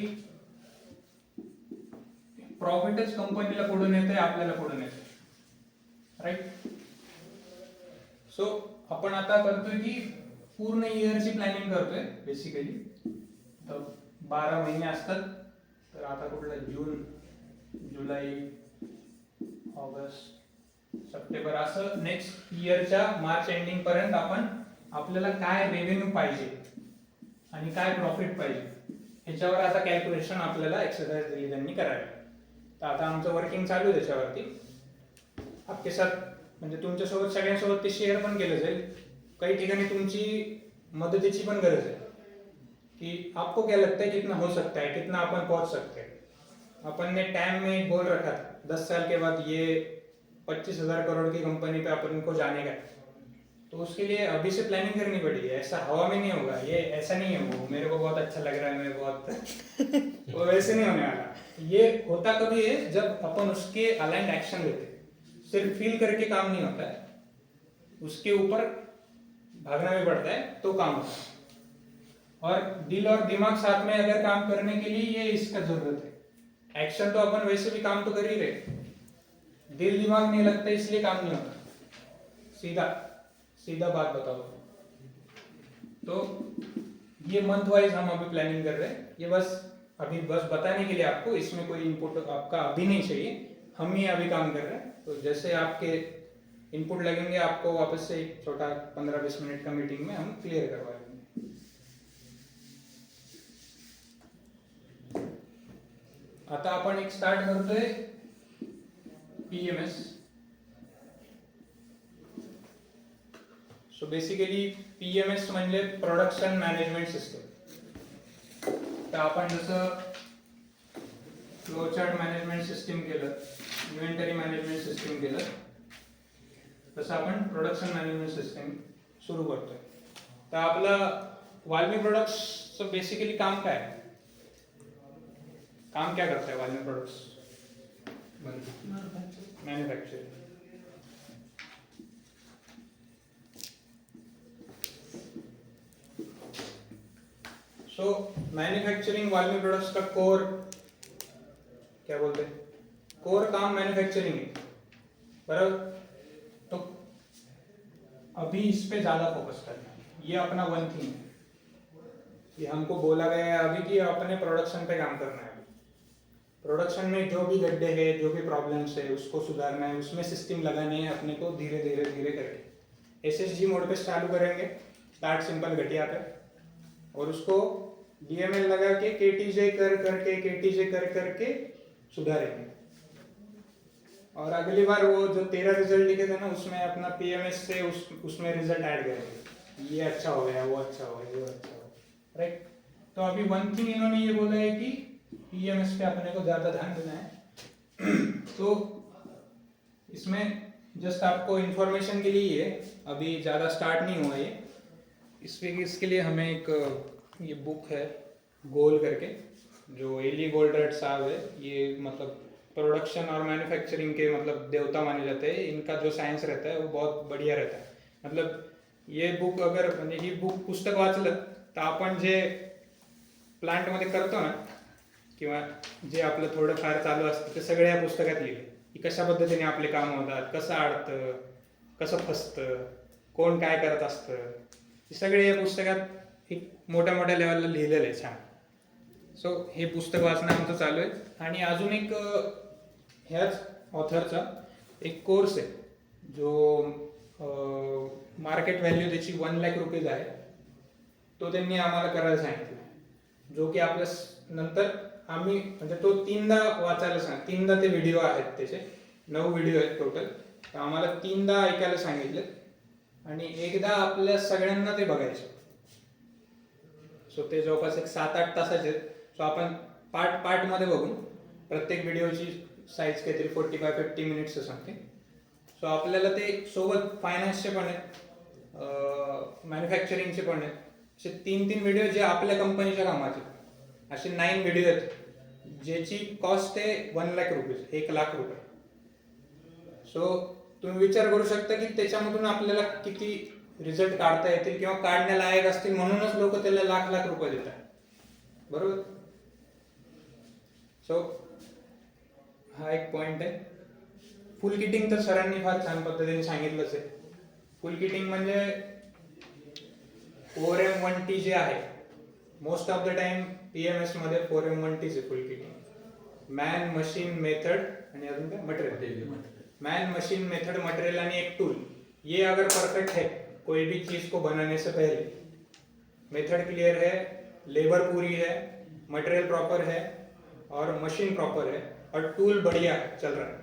प्रॉफिटच कंपनीला पुढून येते, आपल्याला पुढून येते राईट. सो आपण आता करतोय की पूर्ण इयरची प्लॅनिंग करतोय बेसिकली. तर 12 महिने असतात, तर आता कुठला जून, जुलै, ऑगस्ट, सप्टेंबर असं नेक्स्ट इयरच्या मार्च एंडिंग पर्यंत आपण आपल्याला काय रेव्हेन्यू पाहिजे आणि काय प्रॉफिट पाहिजे ह्याच्यावर आता कॅल्क्युलेशन आपल्याला एक्सरसाइज दिली त्यांनी करावी. तर आता आमचं वर्किंग चालू आहे त्याच्यावरती. आपके साथ म्हणजे तुमच्यासोबत सगळ्यांसोबत ते शेअर पण केलं जाईल. काही ठिकाणी तुमची मदतीची पण गरज आहे कि आपको क्या लगता है कितना हो सकता है, कितना अपन पहुंच सकते हैं. अपन ने टाइम में एक गोल रखा था 10 साल के बाद ये 25,000 करोड़ की कंपनी पे अपन को जाने का. तो उसके लिए अभी से प्लानिंग करनी पड़ेगी। ऐसा हवा में नहीं होगा, ये ऐसा नहीं है वो मेरे को बहुत अच्छा लग रहा है मैं बहुत वो वैसे नहीं होने वाला। ये होता कभी है जब अपन उसके अलाइंड एक्शन लेते हैं। सिर्फ फील करके काम नहीं होता है, उसके ऊपर भागना भी पड़ता है तो काम होता है। और दिल और दिमाग साथ में अगर काम करने के लिए ये इसका जरूरत है। एक्शन तो अपन वैसे भी काम तो कर ही रहे, दिल दिमाग नहीं लगता इसलिए काम नहीं होता। सीधा सीधा बात बताओ तो ये मंथ वाइज हम अभी प्लानिंग कर रहे हैं। ये बस अभी बस बताने के लिए आपको, इसमें कोई इनपुट आपका अभी नहीं चाहिए, हम ही अभी काम कर रहे हैं। तो जैसे आपके इनपुट लगेंगे आपको वापस से एक छोटा 15-20 मिनट का मीटिंग में हम क्लियर करवाएंगे। आता आपण एक स्टार्ट करतोय PMS. सो बेसिकली PMS म्हणजे प्रोडक्शन मॅनेजमेंट सिस्टम। तर आपण जसं फ्लो चार्ट मॅनेजमेंट सिस्टम केलं, इन्व्हेंटरी मॅनेजमेंट सिस्टम केलं, तसं आपण प्रोडक्शन मॅनेजमेंट सिस्टम सुरू करतोय। तर आपलं वाल्मी प्रोडक्ट्सचं बेसिकली काम काय आहे? काम क्या करता है WALMI products? Manufacturing. So manufacturing WALMI products का कोर क्या बोलते हैं? कोर काम मैन्युफैक्चरिंग है, बराबर। तो अभी इस पे ज्यादा फोकस करना है, ये अपना वन थिंग है। ये हमको बोला गया है अभी कि अपने प्रोडक्शन पे काम करना है। प्रोडक्शन में जो भी गड्ढे हैं, जो भी प्रॉब्लम्स है, उसको सुधारना है, उसमें सिस्टम लगाने हैं अपने को धीरे धीरे धीरे करके। SSG मोड पे चालू करेंगे, स्टार्ट सिंपल घटिया पे, और उसको DML लगा के KTJ कर करके सुधारेंगे। और अगली बार वो जो 13 रिजल्ट लिखे थे ना, उसमें अपना PMS से उसमें रिजल्ट ऐड करेंगे। ये अच्छा हो गया, वो अच्छा हो गया, वो अच्छा हो गया, राइट। तो अभी वन थिंग इन्होंने ये बोला है कि PMS पे अपने को ज्यादा ध्यान देना है। तो इसमें जस्ट आपको इंफॉर्मेशन के लिए है, अभी ज्यादा स्टार्ट नहीं हुआ ये। इसके लिए हमें एक ये बुक है गोल करके, जो एली गोल्डरेट साहब है, ये मतलब प्रोडक्शन और मैन्युफैक्चरिंग के मतलब देवता माने जाते हैं। इनका जो सायन्स रहता है वो बहुत बढ़िया रहता है। मतलब ये बुक अगर म्हणजे ही बुक पुस्तक वाचलं तर आपण जे प्लांटमध्ये करतो ना, किंवा जे आपलं थोडंफार चालू असतं ते सगळं या पुस्तकात लिहिलं, की कशा पद्धतीने आपले काम होतात, कसं अडतं, कसं फसतं, कोण काय करत असतं, हे सगळे या पुस्तकात एक मोठ्या मोठ्या लेवलला लिहिलेलं आहे, छान। सो हे पुस्तक वाचणं आमचं चालू आहे। आणि अजून एक ह्याच ऑथरचा एक कोर्स आहे जो मार्केट व्हॅल्यू त्याची 1 लाख रुपये आहे, तो त्यांनी आम्हाला करायला सांगितलं, जो की आपल्या नंतर आम्ही म्हणजे तो 3दा वाचायला सांग, 3दा ते व्हिडिओ आहेत, त्याचे 9 व्हिडिओ आहेत टोटल। तर आम्हाला 3दा ऐकायला सांगितलं आणि एकदा आपल्या सगळ्यांना ते बघायचं। सो ते जवळपास एक 7-8 तासाचे। सो आपण पार्ट मध्ये बघू, प्रत्येक व्हिडिओची साईज काहीतरी 45-50 मिनिट्स सांगते। सो आपल्याला ते सोबत फायनान्सचे पण आहेत, मॅन्युफॅक्चरिंगचे पण आहेत, असे 3 व्हिडिओ जे आपल्या कंपनीच्या कामाचे, असे 9 व्हिडिओ आहेत ज्याची कॉस्ट आहे 1 लाख रुपये, 1 लाख रुपये। सो तुम्ही विचार करू शकता की त्याच्यामधून आपल्याला किती रिझल्ट काढता येतील किंवा काढण्यालायक असतील, म्हणूनच लोक त्याला लाख रुपये देतात, बरोबर। सो हा एक पॉइंट आहे। फुल किटिंग तर सरांनी फार छान पद्धतीने सांगितलंच आहे। फुल किटिंग म्हणजे 4M1T जे आहे, most of the time PMS मध्ये 4M1T आहे फुल किटिंग। मॅन, मशीन, मेथड आणि अजून काय material. Man, machine, method, material आणि एक टूल, ये अगर परफेक्ट है कोई भी चीज को बनाने से पहले, मेथड क्लियर है, लेबर पूरी है, मटेरियल प्रॉपर है और मशीन प्रॉपर है और टूल बढ़िया चल रहा है,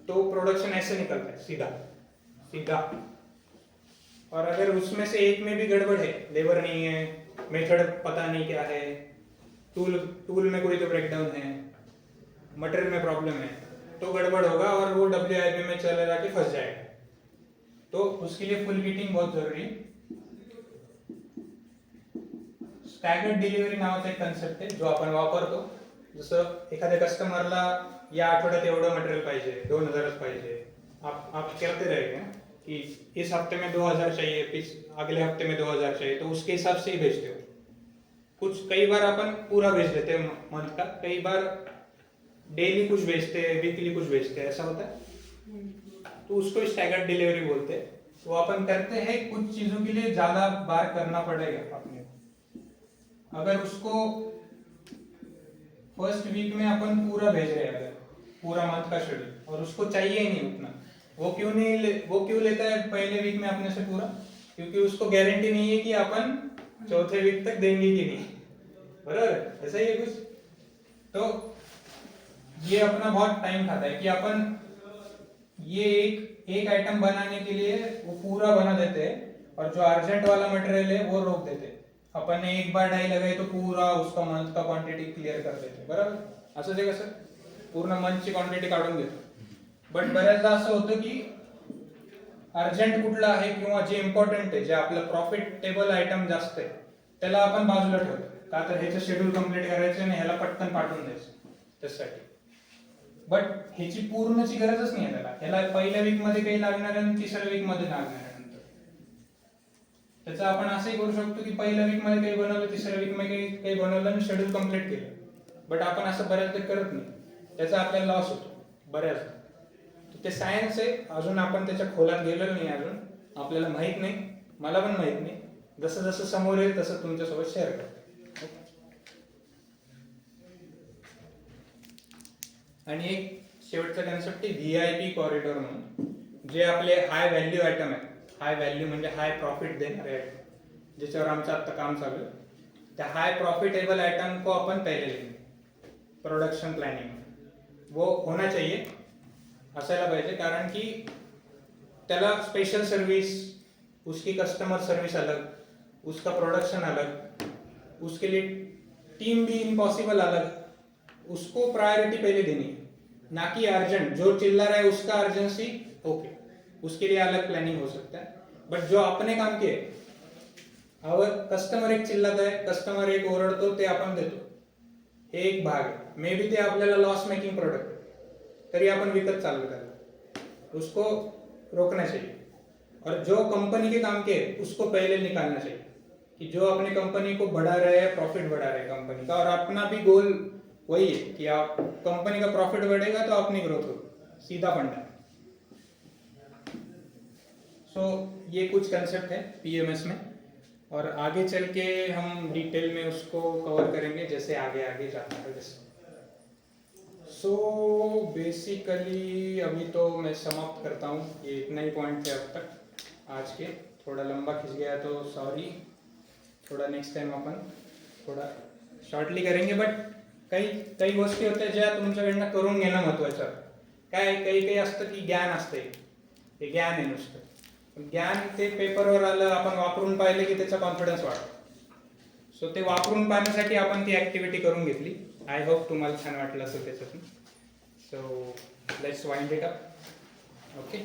तो प्रोडक्शन ऐसे निकलता है सीधा सीधा। और अगर उसमें से एक में भी गड़बड़ है, लेबर नहीं है, मेथड पता नहीं क्या है, टूल में कोई तो ब्रेकडाउन है, मटेरियल में प्रॉब्लम है, तो गड़बड़ होगा और वो WIP में चले जाके फंस जाएगा। तो उसके लिए फुल किटिंग बहुत जरूरी है. स्टॅगर्ड डिलिव्हरी नावाचा एक कन्सेप्ट आहे जो आपण वापरतो. जसं एखाद्या कस्टमरला या आठवड्यात एवढं मटेरियल पाहिजे, 2000 पाहिजे, आप कहते रहेंगे कि इस हफ्ते में 2000 चाहिए, अगले हफ्ते में 2000 चाहिए, तो उसके हिसाब से ही भेजते हो. कई बार अपन पूरा भेज देते हैं मंथ का, कई बार डेली कुछ भेजते हैं, वीकली कुछ भेजते हैं, ऐसा होता है. तो उसको स्टैगर्ड डिलीवरी बोलते हैं. तो अपन करते हैं कुछ चीजों के लिए ज्यादा बार करना पड़ेगा अपने को. अगर उसको फर्स्ट वीक में अपन पूरा भेज रहे हैं, अगर पूरा मंथ का शेड्यूल, और उसको चाहिए ही नहीं उतना, वो क्यों लेता है पहले वीक में अपने से पूरा? क्योंकि उसको गारंटी नहीं है कि अपन चौथे वीक तक देंगे कि नहीं. बराबर, ऐसा ही है कुछ. तो ये अपना बहुत टाइम खाता है कि अपन ये एक आइटम बनाने के लिए वो पूरा बना देते हैं, और जो अर्जेंट वाला मटेरियल है वो रोक देते हैं. अपन ने एक बार डाई लगाई तो पूरा उसका मंथ का क्वांटिटी क्लिअर कर देते. बरोबर, असं जे कसं पूर्ण मंथची क्वांटिटी काढून देतो. बट बऱ्याचदा असं होतं की अर्जंट कुठला आहे किंवा जे इम्पॉर्टंट आहे, जे आपलं प्रॉफिटेबल आयटम जास्त आहे, त्याला आपण बाजूला ठेवतो. का तर ह्याचं शेड्यूल कम्प्लीट करायचं आणि ह्याला पटकन पाठवून द्यायचं त्यासाठी. बट ह्याची पूर्णची गरजच नाही आहे ह्याला पहिल्या वीक मध्ये काही लागणार आहे आणि तिसऱ्या वीक मध्ये लागणार आहे नंतर. त्याचं आपण असंही करू शकतो की पहिल्या वीक मध्ये काही बनवलं, तिसऱ्या वीक मध्ये काही बनवलं आणि शेड्यूल कम्प्लीट केलं. बट आपण असं बऱ्याचदा करत नाही, त्याचा आपल्याला लॉस होतो बऱ्याचदा. ते सायन्स आहे, अजून आपण त्याच्या खोलात गेलेलो नाही, अजून आपल्याला माहित नाही, मला पण माहित नाही. जसं जसं समोर येईल तसं तुमच्यासोबत शेअर करतो. आणि एक शेवटचा कन्सेप्ट आहे VIP कॉरिडॉर म्हणून, जे आपले हाय व्हॅल्यू आयटम आहे. हाय व्हॅल्यू म्हणजे हाय प्रॉफिट देणारे आयटम, ज्याच्यावर आमचं आता काम चालू आहे. त्या हाय प्रॉफिटेबल आइटम को अपन पहले लेंगे. प्रोडक्शन प्लॅनिंग वो होना चाहिए, असायला पाहिजे. कारण की त्याला स्पेशल सर्विस, उसकी कस्टमर सर्विस अलग, उसका प्रोडक्शन अलग, उसके लिए टीम भी इम्पॉसिबल अलग. उसको प्रायोरिटी पहले देनी है, ना कि अर्जेंट. जो चिल्ला रहा है उसका अर्जेंसी ओके, उसके लिए अलग प्लॅनिंग हो सकता है. बट जो अपने काम के अगर कस्टमर एक चिल्लाता है, कस्टमर एक ओरडतो, ते आपण देतो, हे एक भाग आहे. मे बी ते आपल्याला लॉस मेकिंग प्रोडक्ट तरी आपण विकत चालू त्याला, उसको रोकना चाहिए. और जो कंपनी के काम के है उसको पहले निकालना चाहिए कि जो अपनी कंपनी को बढ़ा रहे हैं, प्रॉफिट बढ़ा रहे हैं कंपनी का. और अपना भी गोल वही है कि आप कंपनी का प्रॉफिट बढ़ेगा तो अपनी ग्रोथ होगी, सीधा फंडा. सो ये कुछ कंसेप्ट है PMS में, और आगे चल के हम डिटेल में उसको कवर करेंगे जैसे आगे आगे जाता है जैसे. सो बेसिकली अभी तो मैं समाप्त करता हूँ. ये इतना ही पॉइंट थे अब तक आज के. थोड़ा लंबा खिंच गया तो सॉरी. थोड़ा नेक्स्ट टाइम अपन थोडा शॉर्टली करेंगे. बट काही गोष्टी होत्या ज्या तुमच्याकडनं करून घेणं महत्त्वाचं. काय काही असतं की ज्ञान असते, ते ज्ञान आहे नुसतं. ज्ञान ते पेपरवर आलं, आपण वापरून पाहिलं की त्याचा कॉन्फिडन्स वाढतो. सो ते वापरून पाहण्यासाठी आपण ती ॲक्टिव्हिटी करून घेतली. आय होप तुम्हाला छान वाटलं असेल त्याच्यातून. So let's wind it up. Okay.